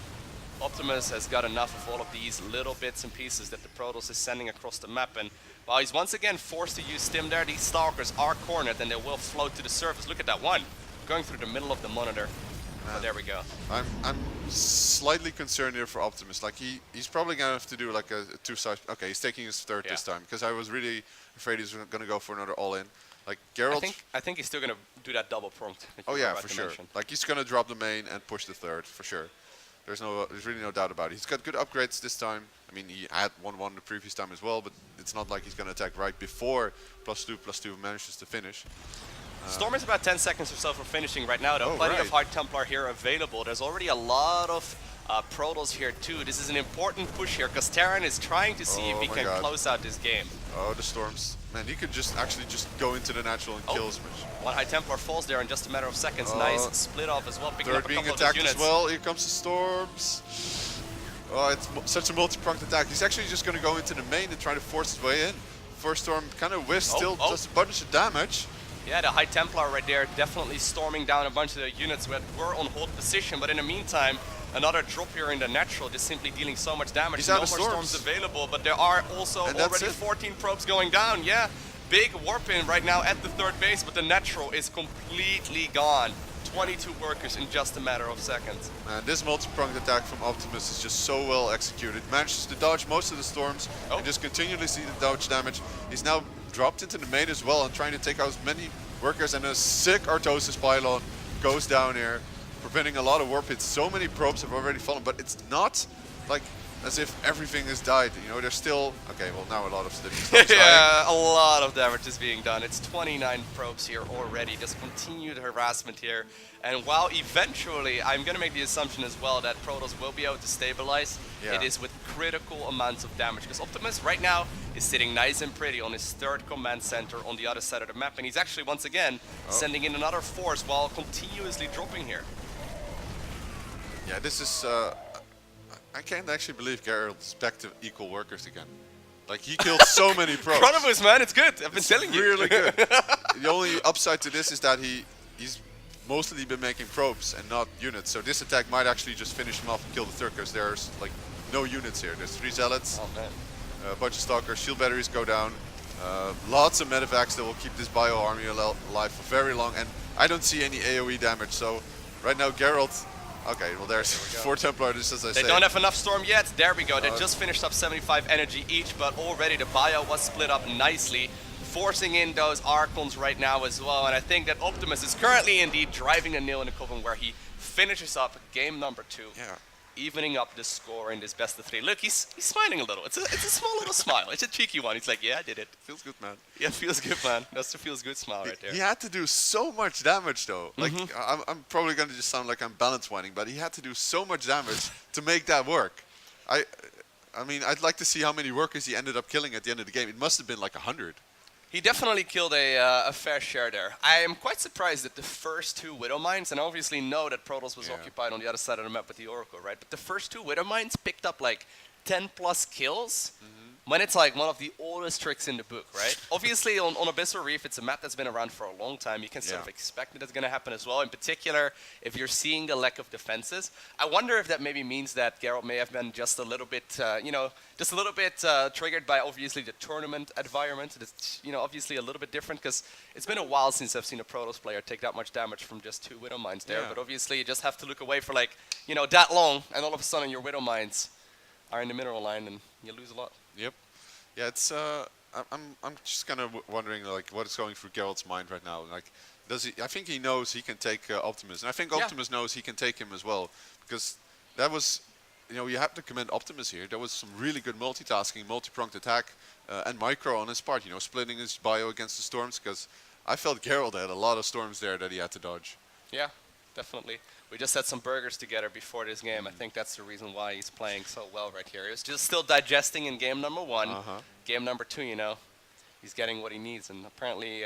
Optimus has got enough of all of these little bits and pieces that the Protoss is sending across the map, and while he's once again forced to use stim there, these Stalkers are cornered and they will float to the surface. Look at that one, going through the middle of the monitor. Oh, there we go. I'm slightly concerned here for Optimus. Like he's probably gonna have to do like a 2-side. Okay, he's taking his third this time because I was really afraid he's gonna go for another all-in. Like Gerald. I think he's still gonna do that double prompt. Oh yeah, for sure. Like he's gonna drop the main and push the third for sure. There's really no doubt about it. He's got good upgrades this time. I mean, he had 1-1 the previous time as well, but it's not like he's gonna attack right before +2/+2 manages to finish. Storm is about 10 seconds or so for finishing right now, though. Plenty of Hard Templar here available. There's already a lot of Protoss here too. This is an important push here because Terran is trying to see if he can close out this game. Oh, the storms. Man, he could just actually just go into the natural and kill as much. One High Templar falls there in just a matter of seconds. Nice split off as well, picking up a being couple of attacked units. as well. Here comes the storms. Oh, it's such a multi-pronged attack. He's actually just going to go into the main and try to force his way in. First storm kind of whiffs, still does a bunch of damage. Yeah, the High Templar right there definitely storming down a bunch of the units that were on hold position, but in the meantime, another drop here in the natural, just simply dealing so much damage. He's no out more of storms available, but there are also already 14 probes going down. Yeah, big warp in right now at the third base, but the natural is completely gone. 22 workers in just a matter of seconds. Man, this multi-pronged attack from Optimus is just so well executed. Manages to dodge most of the storms and just continually see the dodge damage. He's now dropped into the main as well and trying to take out as many workers, and a sick Artosis pylon goes down here, preventing a lot of warp hits. So many probes have already fallen, but it's not like as if everything has died. You know, there's still... Okay, well now a lot of stuff is yeah, a lot of damage is being done. It's 29 probes here already. Just continued harassment here. And while eventually, I'm going to make the assumption as well that Protoss will be able to stabilize, it is with critical amounts of damage. Because Optimus right now is sitting nice and pretty on his third command center on the other side of the map. And he's actually, once again, sending in another force while continuously dropping here. Yeah, this is... I can't actually believe Gerald's back to equal workers again. Like, he killed so many probes. Chronomus, man, it's good. I've been telling you. Really good. The only upside to this is that he's mostly been making probes and not units. So this attack might actually just finish him off and kill the third, because there's like no units here. There's 3 zealots, a bunch of stalkers, shield batteries go down, lots of medevacs that will keep this bio army alive for very long, and I don't see any AoE damage. So right now Gerald... Okay, well there's 4 Templar, just as I said. They don't have enough storm yet. There we go. They just finished up 75 energy each, but already the bio was split up nicely, forcing in those Archons right now as well. And I think that Optimus is currently indeed driving a nail in the coffin where he finishes up game number 2. Yeah. Evening up the score in this best of 3. Look, he's smiling a little. It's a small little smile. It's a cheeky one. He's like, yeah, I did it. Feels good, man. Yeah, feels good, man. That's the feels good smile right there. He had to do so much damage, though. Like, I'm probably going to just sound like I'm balance whining, but he had to do so much damage to make that work. I mean, I'd like to see how many workers he ended up killing at the end of the game. It must have been like 100. He definitely killed a fair share there. I am quite surprised that the first 2 Widow Mines, and I obviously know that Protoss was occupied on the other side of the map with the Oracle, right? But the first 2 Widow Mines picked up like 10 plus kills when it's like one of the oldest tricks in the book, right? Obviously on Abyssal Reef, it's a map that's been around for a long time. You can sort of expect that it's going to happen as well. In particular, if you're seeing the lack of defenses. I wonder if that maybe means that Gerald may have been just a little bit, just a little bit triggered by obviously the tournament environment. It's, obviously a little bit different because it's been a while since I've seen a Protoss player take that much damage from just 2 Widow Mines there. But obviously you just have to look away for like, that long, and all of a sudden your Widow Mines are in the mineral line and you lose a lot. Yep. Yeah, it's I'm just kind of wondering like what is going through Gerald's mind right now. Like, does he? I think he knows he can take Optimus, and I think Optimus knows he can take him as well, because that was, you have to commend Optimus here. There was some really good multitasking, multi-pronged attack, and micro on his part. Splitting his bio against the storms, because I felt Gerald had a lot of storms there that he had to dodge. Yeah, definitely. We just had some burgers together before this game. I think that's the reason why he's playing so well right here. He was just still digesting in game number 1. Game number 2, he's getting what he needs. And apparently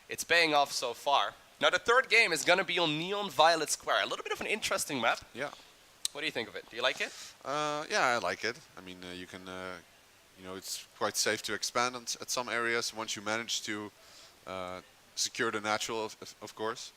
it's paying off so far. Now the third game is going to be on Neon Violet Square. A little bit of an interesting map. Yeah. What do you think of it? Do you like it? Yeah, I like it. I mean, you can, it's quite safe to expand at some areas once you manage to secure the natural, of course.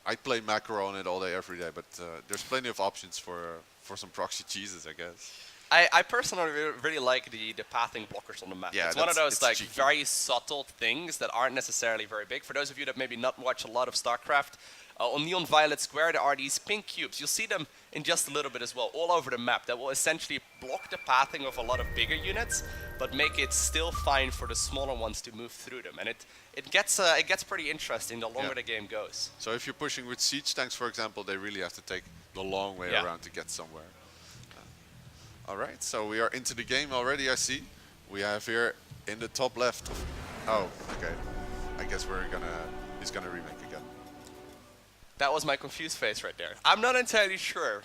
I play macro on it all day, every day, but there's plenty of options for some proxy cheeses, I guess. I personally really like the pathing blockers on the map. Yeah, it's one of those like very subtle things that aren't necessarily very big. For those of you that maybe not watch a lot of StarCraft, on Neon Violet Square there are these pink cubes. You'll see them in just a little bit as well, all over the map, that will essentially block the pathing of a lot of bigger units, but make it still fine for the smaller ones to move through them. And it gets pretty interesting the longer the game goes. So if you're pushing with siege tanks, for example, they really have to take the long way around to get somewhere. All right, so we are into the game already, I see. We have here in the top left. Oh, okay. I guess he's gonna remake again. That was my confused face right there. I'm not entirely sure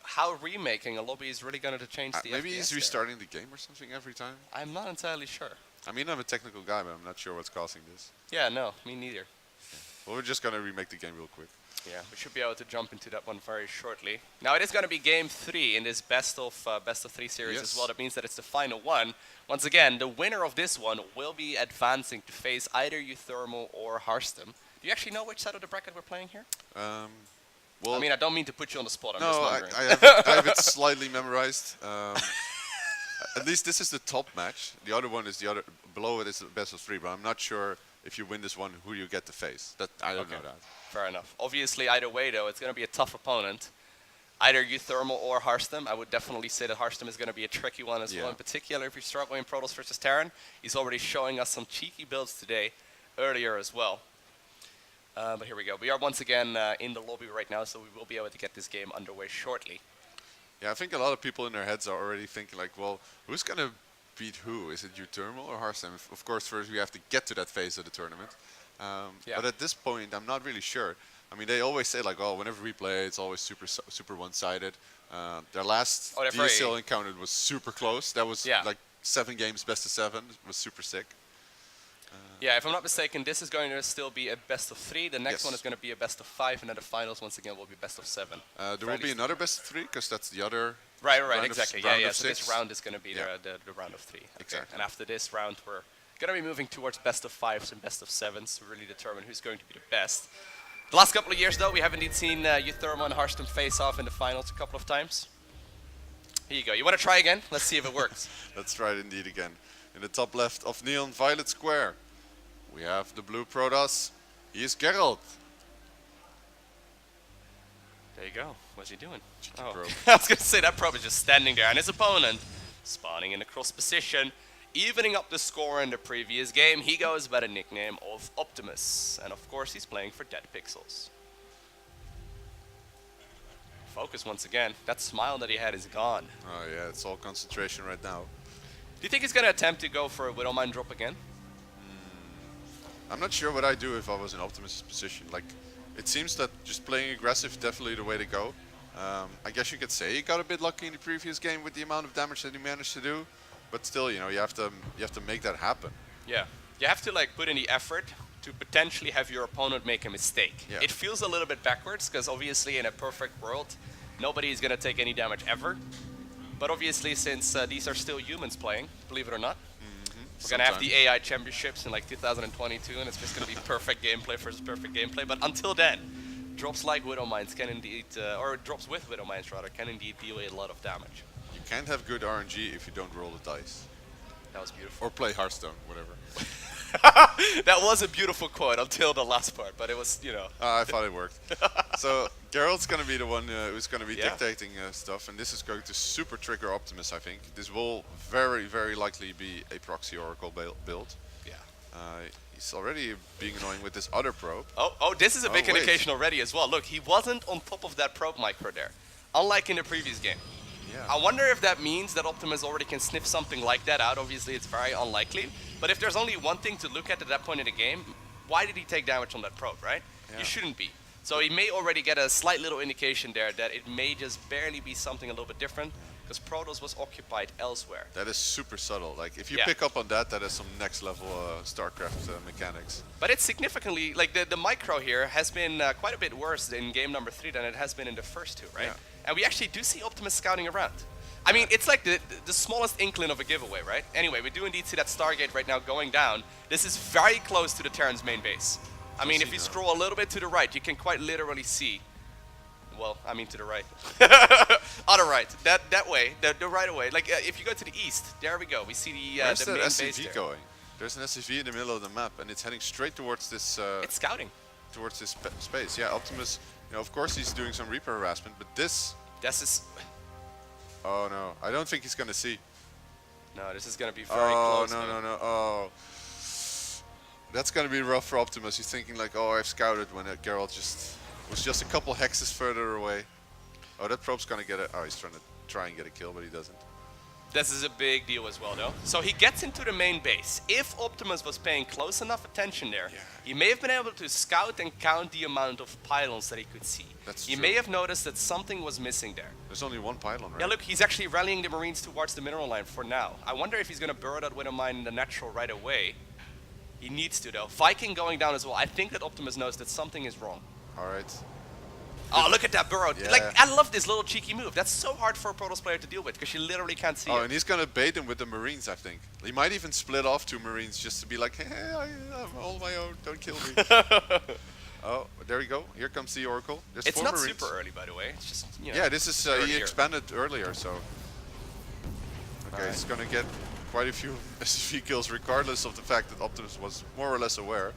how remaking a lobby is really going to change the maybe FPS he's there. restarting the game or something every time. I'm not entirely sure. I mean, I'm a technical guy, but I'm not sure what's causing this. Yeah, no, me neither. Well, we're just gonna remake the game real quick. Yeah, we should be able to jump into that one very shortly. Now it is going to be game 3 in this best of 3 series as well. That means that it's the final one. Once again, the winner of this one will be advancing to face either Euthermal or Harstem. Do you actually know which side of the bracket we're playing here? Well, I mean, I don't mean to put you on the spot. I'm no, just wondering. I have it slightly memorized. At least this is the top match. The other one is the other. Below it is the best of 3, but I'm not sure if you win this one, who you get to face. That I don't know that. Fair enough. Obviously, either way, though, it's going to be a tough opponent. Either Euthermal or Harstem. I would definitely say that Harstem is going to be a tricky one as well, in particular if you're struggling in Protoss versus Terran. He's already showing us some cheeky builds today, earlier as well. But here we go. We are once again in the lobby right now, so we will be able to get this game underway shortly. Yeah, I think a lot of people in their heads are already thinking like, well, who's going to beat who? Is it Euthermal or Harstem? Of course, first we have to get to that phase of the tournament. But at this point, I'm not really sure. I mean, they always say like, oh, whenever we play, it's always super one-sided. Their last DSCL encounter was super close. That was like 7 games, best of 7. It was super sick. Yeah, if I'm not mistaken, this is going to still be a best of 3. The next one is going to be a best of 5, and then the finals once again will be best of 7. There will be another best of 3 because that's the other. Right, exactly. Yeah. So 6. this round is going to be the round of 3. Okay. Exactly. And after this round, we're going to be moving towards best of 5s and best of 7s to really determine who's going to be the best. The last couple of years, though, we have indeed seen Euthermal and Harstem face off in the finals a couple of times. Here you go. You want to try again? Let's see if it works. Let's try it indeed again. In the top left of Neon Violet Square, we have the blue Protoss. He is Gerald. There you go. What's he doing? Oh. I was going to say that probe is just standing there, and his opponent spawning in a cross position, evening up the score in the previous game. He goes by the nickname of Optimus, and of course he's playing for Dead Pixels. Focus once again. That smile that he had is gone. Oh yeah, it's all concentration right now. Do you think he's going to attempt to go for a Widowmine drop again? I'm not sure what I'd do if I was in Optimus' position. Like, it seems that just playing aggressive is definitely the way to go. I guess you could say he got a bit lucky in the previous game with the amount of damage that he managed to do, but still, you know, you have to make that happen. Yeah, you have to like put in the effort to potentially have your opponent make a mistake. Yeah. It feels a little bit backwards because obviously in a perfect world, nobody is gonna take any damage ever. But obviously, since these are still humans playing, believe it or not, we're going to have the AI championships in like 2022, and it's just going to be perfect gameplay versus perfect gameplay. But until then, drops like Widowmines can indeed, or drops with Widowmines rather, can indeed deal a lot of damage. You can't have good RNG if you don't roll the dice. That was beautiful. Or play Hearthstone, whatever. That was a beautiful quote until the last part, but it was, you know. I thought it worked. So Gerald's going to be the one who's going to be dictating stuff, and this is going to super trigger Optimus, I think. This will very, very likely be a proxy Oracle build. Yeah. He's already being annoying with this other probe. Oh, this is a big indication already as well. Look, he wasn't on top of that probe micro there, unlike in the previous game. Yeah. I wonder if that means that Optimus already can sniff something like that out. Obviously, it's very unlikely. But if there's only one thing to look at that point in the game, why did he take damage on that probe, right? Yeah. You shouldn't be. So he may already get a slight little indication there that it may just barely be something a little bit different, because Protoss was occupied elsewhere. That is super subtle. Like, if you pick up on that, that is some next level StarCraft mechanics. But it's significantly, like the micro here has been quite a bit worse in game number 3 than it has been in the first 2, right? Yeah. And we actually do see Optimus scouting around. I mean, it's like the smallest inkling of a giveaway, right? Anyway, we do indeed see that Stargate right now going down. This is very close to the Terran's main base. I mean, if you scroll a little bit to the right, you can quite literally see. Well, I mean to the right. Other right. That way. The right away. Like, if you go to the east, there we go. We see the main base there. Going? There's an SCV in the middle of the map, and it's heading straight towards this... it's scouting. Towards this space. Yeah, Optimus, you know, of course he's doing some Reaper harassment, but this... This is... Oh no, I don't think he's gonna see. No, this is gonna be very close. No. Oh. That's gonna be rough for Optimus. He's thinking like, oh, I've scouted when Gerald was just a couple hexes further away. Oh, that probe's gonna get it. Oh, he's trying and get a kill, but he doesn't. This is a big deal as well, though. So he gets into the main base. If Optimus was paying close enough attention there, he may have been able to scout and count the amount of pylons that he could see. He may have noticed that something was missing there. There's only one pylon, right? Yeah, look, he's actually rallying the Marines towards the mineral line for now. I wonder if he's going to burrow that Widow Mine in the natural right away. He needs to, though. Viking going down as well. I think that Optimus knows that something is wrong. All right. Oh, look at that burrow. Yeah. Like, I love this little cheeky move. That's so hard for a Protoss player to deal with, because you literally can't see it. And he's gonna bait him with the Marines, I think. He might even split off 2 Marines just to be like, hey, I'm all my own, don't kill me. Oh, there we go. Here comes the Oracle. There's It's 4 not Marines. super early, by the way. It's just, you know. Yeah, this is, he here. expanded earlier, so. Okay, he's gonna get quite a few SCV kills, regardless of the fact that Optimus was more or less aware.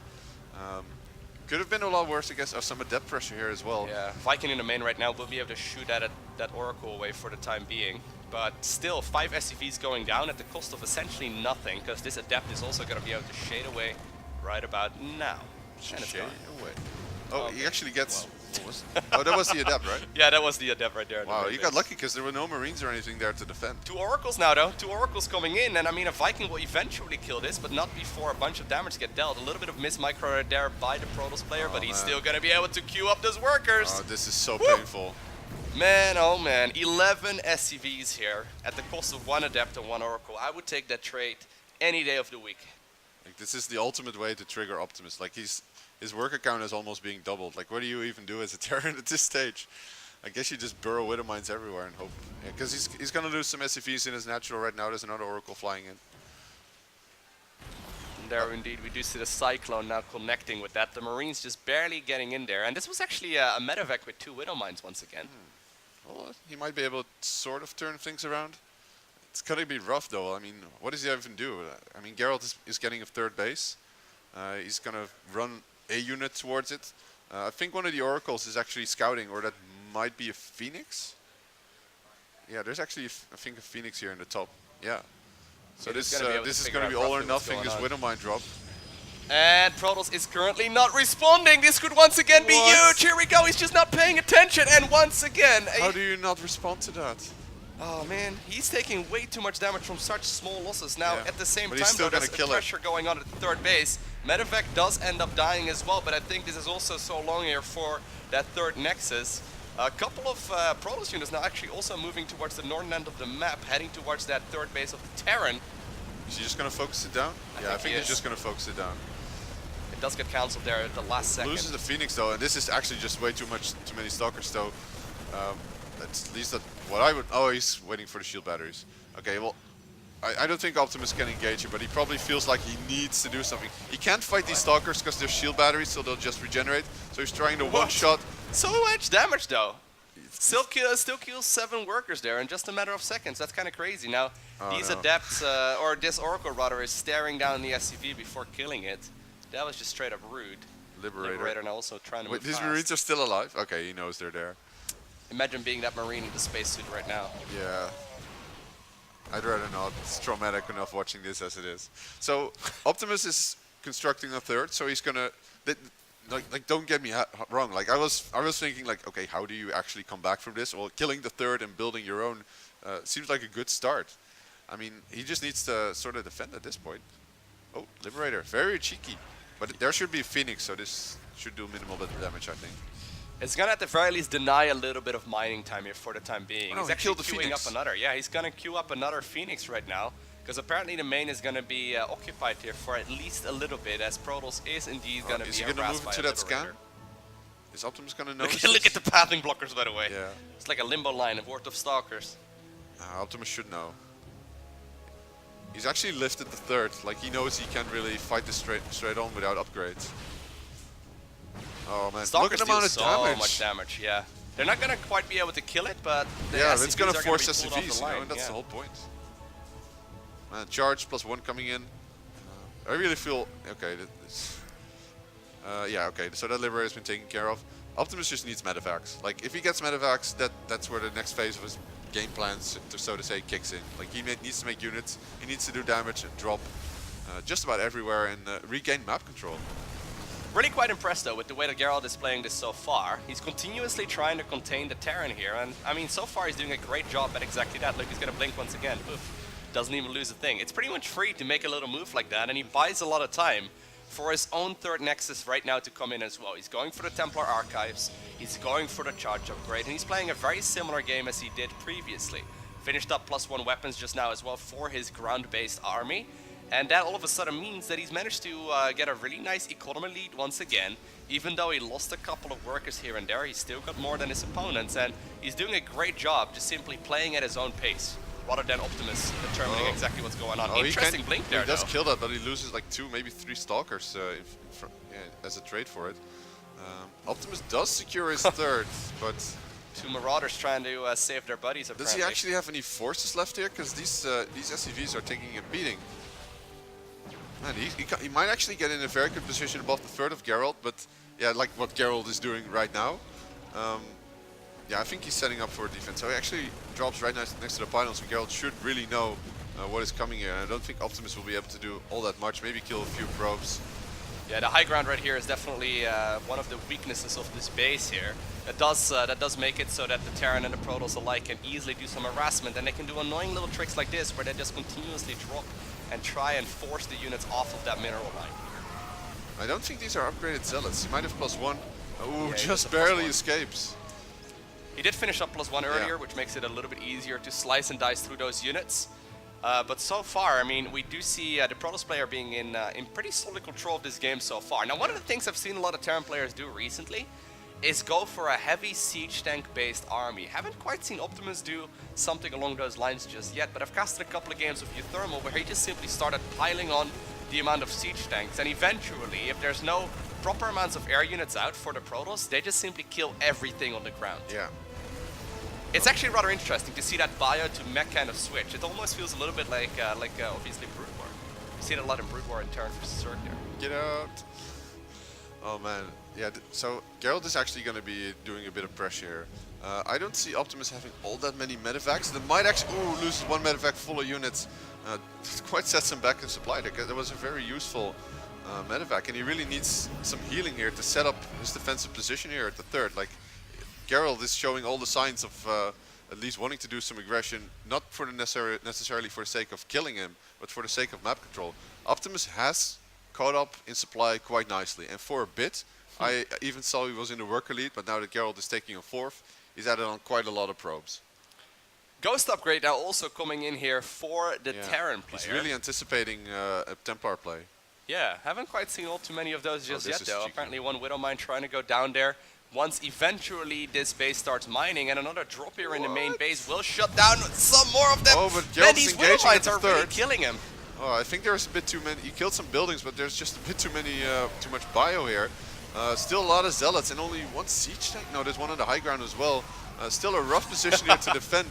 Could have been a lot worse, I guess. Some adept pressure here as well. Yeah, Viking in the main right now will be able to shoot that Oracle away for the time being. But still, 5 SCVs going down at the cost of essentially nothing, because this adept is also going to be able to shade away right about now. And it's Shade gone. away. Oh, Okay. he actually gets... Oh, that was the adept, right? Yeah, that was the adept right there. in the Wow, main you base. got lucky because there were no Marines or anything there to defend. 2 Oracles now, though. 2 Oracles coming in, and I mean, a Viking will eventually kill this, but not before a bunch of damage get dealt. A little bit of miss-micro there by the Protoss player, but he's still going to be able to queue up those workers. Oh, this is so painful. Man, oh man, 11 SCVs here at the cost of 1 Adept and 1 Oracle. I would take that trade any day of the week. Like, this is the ultimate way to trigger Optimus. Like, his work account is almost being doubled. Like, what do you even do as a Terran at this stage? I guess you just burrow Widow Mines everywhere and hope. Because he's going to lose some SCVs in his natural right now. There's another Oracle flying in. There indeed, we do see the Cyclone now connecting with that. The Marines just barely getting in there. And this was actually a medevac with 2 Widow Mines once again. Well, he might be able to sort of turn things around. It's going to be rough, though. I mean, what does he even do? I mean, Gerald is getting a 3rd base. He's going to run a unit towards it. I think one of the Oracles is actually scouting, or that might be a Phoenix. Yeah, there's actually, I think, a Phoenix here in the top. Yeah. So this is going to be all or nothing, this Widow Mine drop. And Protoss is currently not responding. This could once again be huge. Here we go. He's just not paying attention. And once again... How do you not respond to that? Oh man, he's taking way too much damage from such small losses. Now, at the same time, still though, there's kill pressure going on at the 3rd base. Medevac does end up dying as well, but I think this is also so long here for that 3rd Nexus. A couple of Protoss units now actually also moving towards the northern end of the map, heading towards that 3rd base of the Terran. Is he just going to focus it down? I think he's just going to focus it down. It does get cancelled there at the last second. Loses the Phoenix, though, and this is actually just way too many Stalkers, though. That's at least what I would... Oh, he's waiting for the shield batteries. Okay, well, I don't think Optimus can engage here, but he probably feels like he needs to do something. He can't fight these Stalkers because they're shield batteries, so they'll just regenerate. So he's trying to one-shot. So much damage, though. Still kills 7 workers there in just a matter of seconds. That's kind of crazy. Now, these Adepts, or this Oracle rather, is staring down the SCV before killing it. That was just straight up rude. Liberator now also trying to move these fast. Marines are still alive? Okay, he knows they're there. Imagine being that Marine in the spacesuit right now. Yeah. I'd rather not. It's traumatic enough watching this as it is. So, Optimus is constructing a 3rd, so he's gonna... Like, don't get me wrong. Like, I was thinking, like, okay, how do you actually come back from this? Well, killing the 3rd and building your own seems like a good start. I mean, he just needs to sort of defend at this point. Oh, Liberator, very cheeky. But there should be Phoenix, so this should do minimal bit of damage, I think. It's gonna at the very least deny a little bit of mining time here for the time being. Oh, he's he actually killed the queuing Phoenix. up another. Yeah, he's gonna queue up another Phoenix right now. Because apparently the main is gonna be occupied here for at least a little bit, as Protoss is indeed gonna be Is he going to harassed move by into a that scan? Liberator. Is Optimus going to notice Look at the pathing blockers, by the way. Yeah. It's like a limbo line, a worth of Stalkers. Optimus should know. He's actually lifted the 3rd. Like, he knows he can't really fight this straight on without upgrades. Oh man, Stalkers look at the amount of so damage. much damage, yeah. They're not gonna quite be able to kill it, but the Yeah, SCVs it's going to are force be pulled off the SCVs, you know, line, and that's yeah. the whole point. Charge +1 coming in. I really feel... Okay, yeah, okay, so that Liberator has been taken care of. Optimus just needs medevacs. Like, if he gets medevacs, that's where the next phase of his game plan, so to say, kicks in. Like, he needs to make units, he needs to do damage and drop just about everywhere and regain map control. Really quite impressed though with the way that Gerald is playing this so far. He's continuously trying to contain the Terran here, and I mean so far he's doing a great job at exactly that. Look, he's gonna blink once again. Oof. doesn't even lose a thing. It's pretty much free to make a little move like that, and he buys a lot of time for his own third Nexus right now to come in as well. He's going for the Templar Archives, he's going for the charge upgrade, and he's playing a very similar game as he did previously. Finished up +1 weapons just now as well for his ground-based army. And that all of a sudden means that he's managed to get a really nice economy lead once again. Even though he lost a couple of workers here and there, he's still got more than his opponents. And he's doing a great job just simply playing at his own pace, rather than Optimus determining exactly what's going on. Interesting blink there, He does kill that, but he loses like 2, maybe 3 Stalkers as a trade for it. Optimus does secure his third, but... 2 Marauders trying to save their buddies, apparently. Does he actually have any forces left here? Because these SCVs are taking a beating. Man, he might actually get in a very good position above the third of Gerald, but yeah, like what Gerald is doing right now. Yeah, I think he's setting up for defense. So he actually drops right next to the pylon, so Gerald should really know what is coming here. And I don't think Optimus will be able to do all that much, maybe kill a few probes. Yeah, the high ground right here is definitely one of the weaknesses of this base here. That does make it so that the Terran and the Protoss alike can easily do some harassment, and they can do annoying little tricks like this where they just continuously drop and try and force the units off of that mineral line. I don't think these are upgraded zealots. He might have +1. Oh, Yeah, just barely escapes. He did finish up +1 earlier, which makes it a little bit easier to slice and dice through those units. But so far, I mean, we do see the Protoss player being in pretty solid control of this game so far. Now, one of the things I've seen a lot of Terran players do recently is go for a heavy siege tank-based army. Haven't quite seen Optimus do something along those lines just yet, but I've casted a couple of games of Euthermal where he just simply started piling on the amount of siege tanks, and eventually, if there's no proper amounts of air units out for the Protoss, they just simply kill everything on the ground. Yeah. It's actually rather interesting to see that bio to mech kind of switch. It almost feels a little bit like obviously Brood War. You see it a lot in Brood War in Terran vs. Zerg there. Get out. Oh man. Yeah, so Gerald is actually going to be doing a bit of pressure. I don't see Optimus having all that many medevacs. They might actually lose 1 medevac full of units. Quite sets him back in supply. That was a very useful medevac, and he really needs some healing here to set up his defensive position here at the third. Like, Gerald is showing all the signs of at least wanting to do some aggression, not for the necessarily for the sake of killing him, but for the sake of map control. Optimus has caught up in supply quite nicely, and for a bit, I even saw he was in the worker lead, but now that Gerald is taking a 4th, he's added on quite a lot of probes. Ghost upgrade now also coming in here for the Terran player. He's really anticipating a Templar play. Yeah, haven't quite seen all too many of those just yet though. Cheeky. Apparently 1 Widow Mine trying to go down there. Once eventually this base starts mining, and another drop here in the main base will shut down some more of them. Oh, but Man, Gerald's these Widow engaging at Mines the are third. really killing him. Oh, I think there's a bit too many. He killed some buildings, but there's just a bit too much bio here. Still a lot of zealots and only 1 siege tank. No, there's one on the high ground as well. Still a rough position here to defend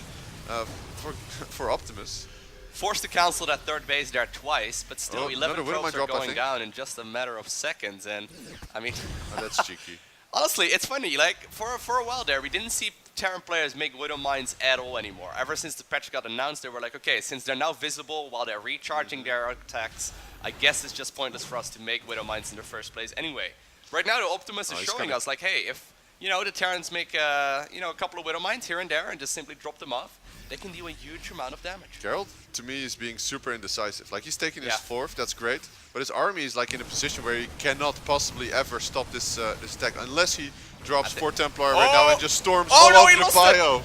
for Optimus. Forced to cancel that third base there twice, but still 11 another probes are drop, I going think. down in just a matter of seconds. And I mean, Oh, that's cheeky. honestly, it's funny. Like for a while there, we didn't see Terran players make Widow Mines at all anymore. Ever since the patch got announced, they were like, okay, since they're now visible while they're recharging their attacks, I guess it's just pointless for us to make Widow Mines in the first place anyway. Right now, the Optimus is showing us like, hey, if the Terrans make a couple of Widow Mines here and there and just simply drop them off, they can do a huge amount of damage. Gerald, to me, is being super indecisive. Like, he's taking his 4th, that's great, but his army is like in a position where he cannot possibly ever stop this attack unless he drops 4 Templar right now and just storms all over the bio.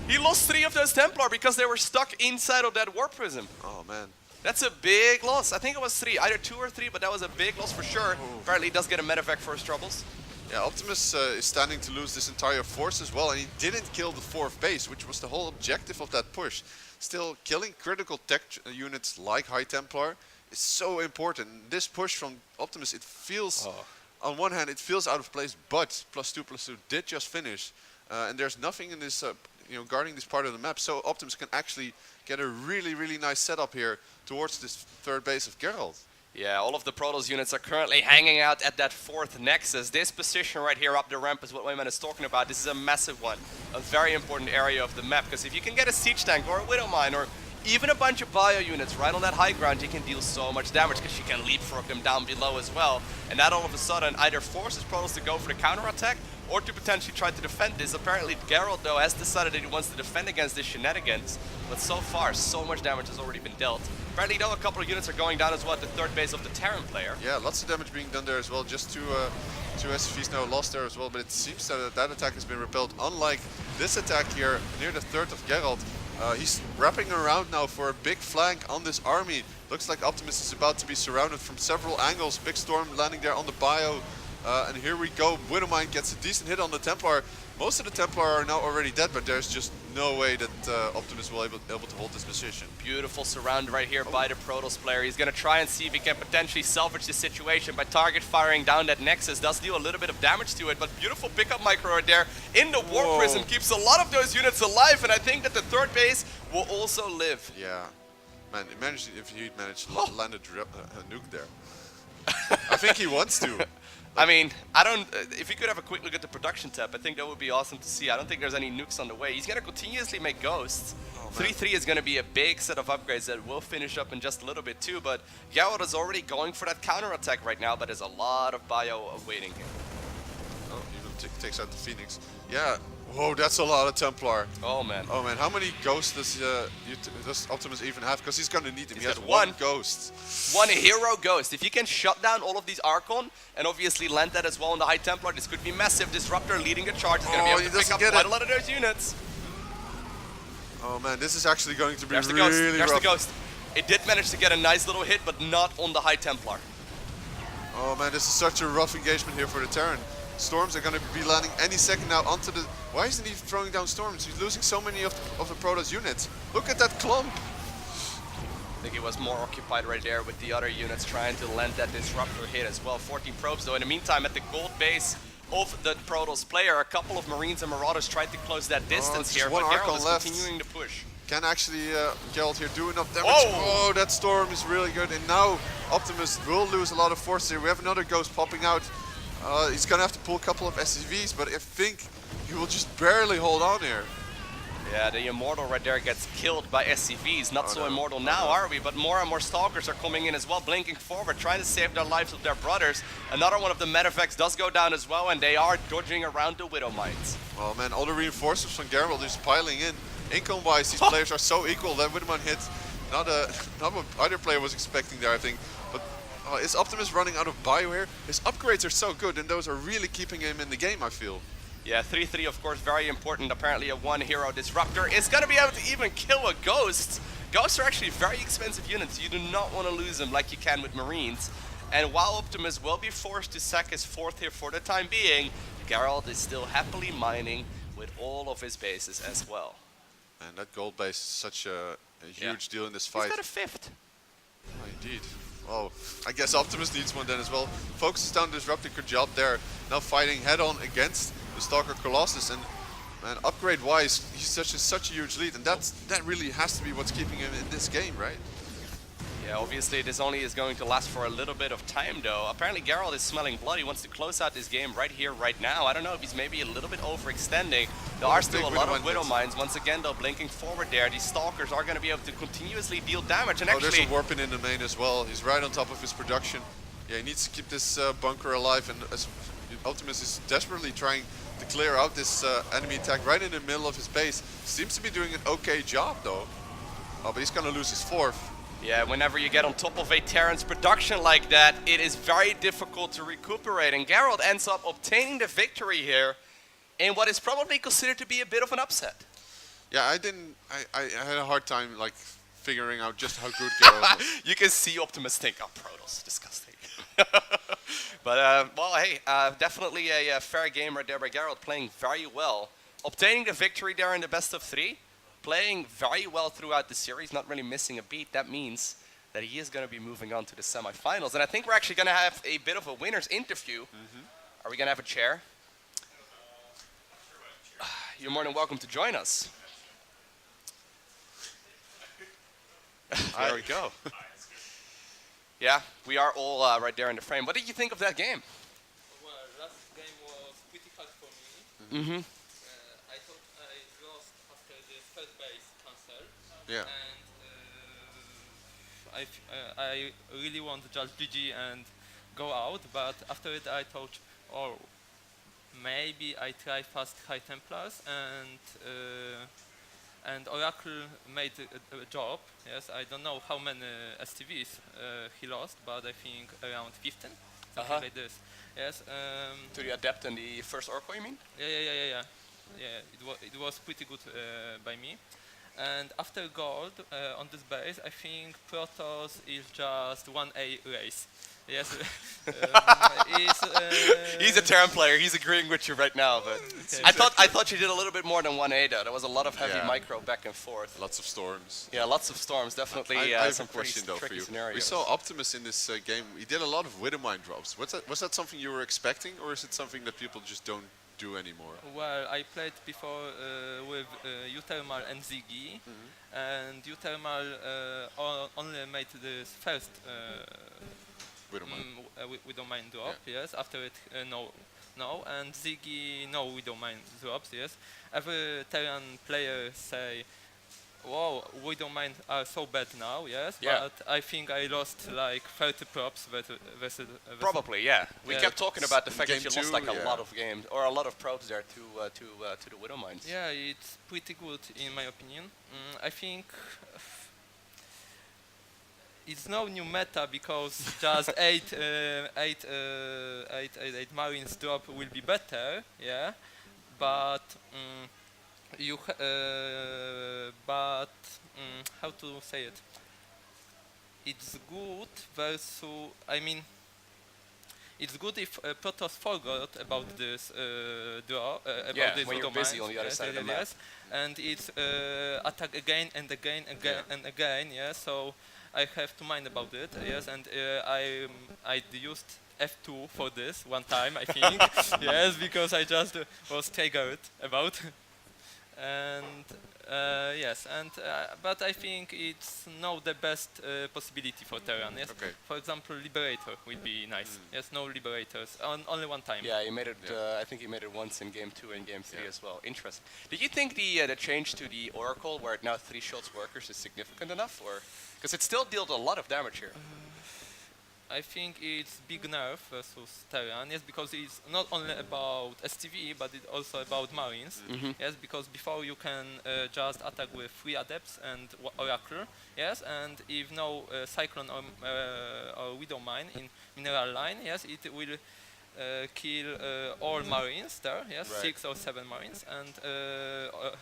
He lost 3 of those Templar because they were stuck inside of that Warp Prism. Oh man. That's a big loss. I think it was 3, either 2 or 3, but that was a big loss for sure. Apparently he does get a medevac for his troubles. Yeah, Optimus is standing to lose this entire force as well, and he didn't kill the 4th base, which was the whole objective of that push. Still, killing critical tech units like High Templar is so important. This push from Optimus, it feels, on one hand, it feels out of place, but +2/+2 did just finish, and there's nothing in this, guarding this part of the map, so Optimus can actually get a really, really nice setup here towards this 3rd base of Gerald. Yeah, all of the Protoss units are currently hanging out at that 4th Nexus. This position right here up the ramp is what Wayman is talking about. This is a massive one, a very important area of the map, because if you can get a siege tank or a Widow Mine or even a bunch of bio units right on that high ground, you can deal so much damage because you can leapfrog them down below as well. And that all of a sudden either forces Protoss to go for the counterattack or to potentially try to defend this. Apparently Gerald though has decided that he wants to defend against this shenanigans, but so far so much damage has already been dealt. Apparently though a couple of units are going down as well at the third base of the Terran player. Yeah, lots of damage being done there as well. Just two SCVs now lost there as well, but it seems that that attack has been repelled. Unlike this attack here near the third of Gerald, he's wrapping around now for a big flank on this army. Looks like Optimus is about to be surrounded from several angles. Big storm landing there on the bio. And here we go. Widowmine gets a decent hit on the Templar. Most of the Templar are now already dead, but there's just no way that Optimus will be able to hold this position. Beautiful surround right here by the Protoss player. He's going to try and see if he can potentially salvage the situation by target firing down that Nexus. Does deal a little bit of damage to it, but beautiful pickup micro right there in the War Prism. Keeps a lot of those units alive, and I think that the third base will also live. Yeah. Man, imagine if he managed to land a nuke there. I think he wants to. I mean, I don't. If you could have a quick look at the production tab, I think that would be awesome to see. I don't think there's any nukes on the way. He's going to continuously make ghosts. 3-3 is going to be a big set of upgrades that will finish up in just a little bit too, but Gerald is already going for that counter attack right now, but there's a lot of bio awaiting him. Oh, even takes out the Phoenix. Yeah. Whoa, that's a lot of Templar. Oh man. Oh man, how many ghosts does Optimus even have? Because he's going to need them. He has one ghost. One hero ghost. If you can shut down all of these Archon and obviously land that as well on the High Templar, this could be massive. Disruptor leading a charge is going to be able to pick up quite a lot of those units. Oh man, this is actually going to be There's really There's rough. the ghost. It did manage to get a nice little hit, but not on the High Templar. Oh man, this is such a rough engagement here for the Terran. Storms are going to be landing any second now onto the... Why isn't he throwing down Storms? He's losing so many of the Protoss units. Look at that clump. I think he was more occupied right there with the other units trying to land that Disruptor hit as well. 14 probes though. In the meantime, at the gold base of the Protoss player, a couple of Marines and Marauders tried to close that distance here, but Gerald is continuing to push. Can actually Gerald here do enough damage? Oh! Oh, that Storm is really good. And now Optimus will lose a lot of force here. We have another Ghost popping out. He's going to have to pull a couple of SCVs, but I think he will just barely hold on here. Yeah, the Immortal right there gets killed by SCVs. Not so immortal now, are we? But more and more Stalkers are coming in as well, blinking forward, trying to save their lives with their brothers. Another one of the Medivacs does go down as well, and they are dodging around the Widow Mines. Oh man, all the reinforcements from Gerald is piling in. Income-wise, these players are so equal. That Widowmine hit not what either player was expecting there, I think. But is Optimus running out of bio here? His upgrades are so good, and those are really keeping him in the game, I feel. Yeah, 3-3 of course, very important. Apparently a one hero Disruptor is going to be able to even kill a Ghost. Ghosts are actually very expensive units. You do not want to lose them like you can with Marines. And while Optimus will be forced to sack his fourth here for the time being, Gerald is still happily mining with all of his bases as well. And that gold base is such a huge deal in this fight. He's got a fifth. Oh, indeed. Oh, I guess Optimus needs one then as well. Focuses down Disruptor, good job there. Now fighting head-on against the Stalker Colossus, and man, upgrade-wise, he's such a huge lead, and that really has to be what's keeping him in this game, right? Yeah, obviously this only is going to last for a little bit of time though. Apparently Gerald is smelling blood. He wants to close out this game right here, right now. I don't know if he's maybe a little bit overextending. There are still a lot of Widow Mines. Once again though, blinking forward there. These Stalkers are going to be able to continuously deal damage. And actually, there's a Warpin in the main as well. He's right on top of his production. Yeah, he needs to keep this bunker alive, and Optimus is desperately trying to clear out this enemy attack right in the middle of his base. Seems to be doing an okay job though. Oh, but he's going to lose his fourth. Yeah, whenever you get on top of a Terran's production like that, it is very difficult to recuperate. And Gerald ends up obtaining the victory here in what is probably considered to be a bit of an upset. Yeah, I had a hard time like figuring out just how good Gerald was. You can see Optimus think, oh, Protoss, disgusting. But, well, hey, definitely a fair game right there by Gerald, playing very well. Obtaining the victory there in the best of 3. Playing very well throughout the series, not really missing a beat. That means that he is going to be moving on to the semifinals. And I think we're actually going to have a bit of a winner's interview. Are we going to have a chair? You're more than welcome to join us. There we go. Yeah, we are all right there in the frame. What did you think of that game? Well, last game was pretty hard for me. Mm-hmm. I thought I lost after the first base cancel. Yeah. And I really want to just GG and go out, but after it I thought, oh, maybe I try fast High Templars and Oracle made a job. Yes, I don't know how many STVs he lost, but I think around 15, something like this. Yes. To the Adept and the first Oracle, you mean? Yeah. It was pretty good by me. And after gold on this base, I think Protoss is just 1A race. Yes, he's a Terran player. He's agreeing with you right now. But okay. I thought you did a little bit more than 1A though. There was a lot of heavy micro back and forth. Lots of storms. Yeah, lots of storms. Definitely. I have some a question though for you. Scenarios. We saw Optimus in this game. He did a lot of Widowmine drops. Was that something you were expecting, or is it something that people just don't do anymore? Well, I played before with Uthermal and Ziggy, and Uthermal only made this first Widowmine drop, yes. After it, no, and Ziggy, no Widowmine drops, yes. Every Terran player say, "Wow, Widowmine are so bad now," yes. Yeah. But I think I lost like 30 props versus Probably, yeah. We kept talking about the fact that Game you lost two, like a lot of games or a lot of probes there to the Widowmines. Yeah, it's pretty good in my opinion. I think it's no new meta because just 8 Marines drop will be better, yeah. But how to say it? It's good versus. I mean, it's good if Protoss forgot about this draw, about this when you're busy on the other side of the map. And it's attack again and again and again, yeah. So I have to mind about it, yes. And I used F2 for this one time, I think, yes, because I just was triggered about. And yes, and but I think it's not the best possibility for Terran. Yes, Okay. For example, Liberator would be nice. Yes, no Liberators, only one time. Yeah, you made it. I think you made it once in game 2 and game 3 as well. Interesting. Did you think the change to the Oracle, where it now 3 shots workers, is significant enough, or because it still dealt a lot of damage here? I think it's big nerf versus Terran, yes, because it's not only about STV, but it's also about Marines, yes, because before you can just attack with 3 Adepts and Oracle, yes, and if no Cyclone or Widowmine in Mineral line, yes, it will kill all Marines there, yes, Right. 6 or 7 Marines, and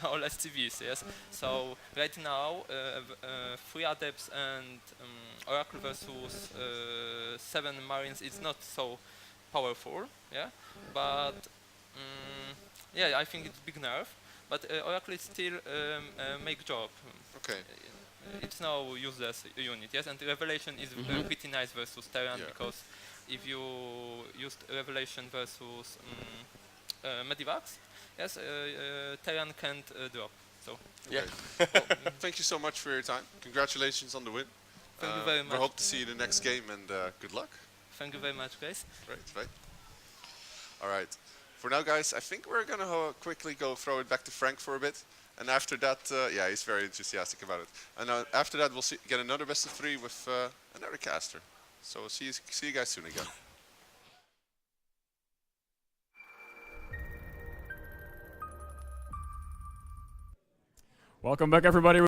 all STVs, yes. So right now, 3 Adepts and Oracle versus 7 Marines is not so powerful, yeah. But yeah, I think it's big nerf. But Oracle is still make job. Okay. It's no useless unit, yes. And Revelation is pretty nice versus Terran because if you used Revelation versus Medivacs, yes, Terran can't drop. So Yeah. Thank you so much for your time. Congratulations on the win. Thank you very much. We hope to see you in the next game, and good luck. Thank you very much, guys. Right. All right. For now, guys, I think we're going to quickly go throw it back to Frank for a bit. And after that, yeah, he's very enthusiastic about it. And after that, we'll get another best of 3 with another caster. So see you guys soon again. Welcome back, everybody.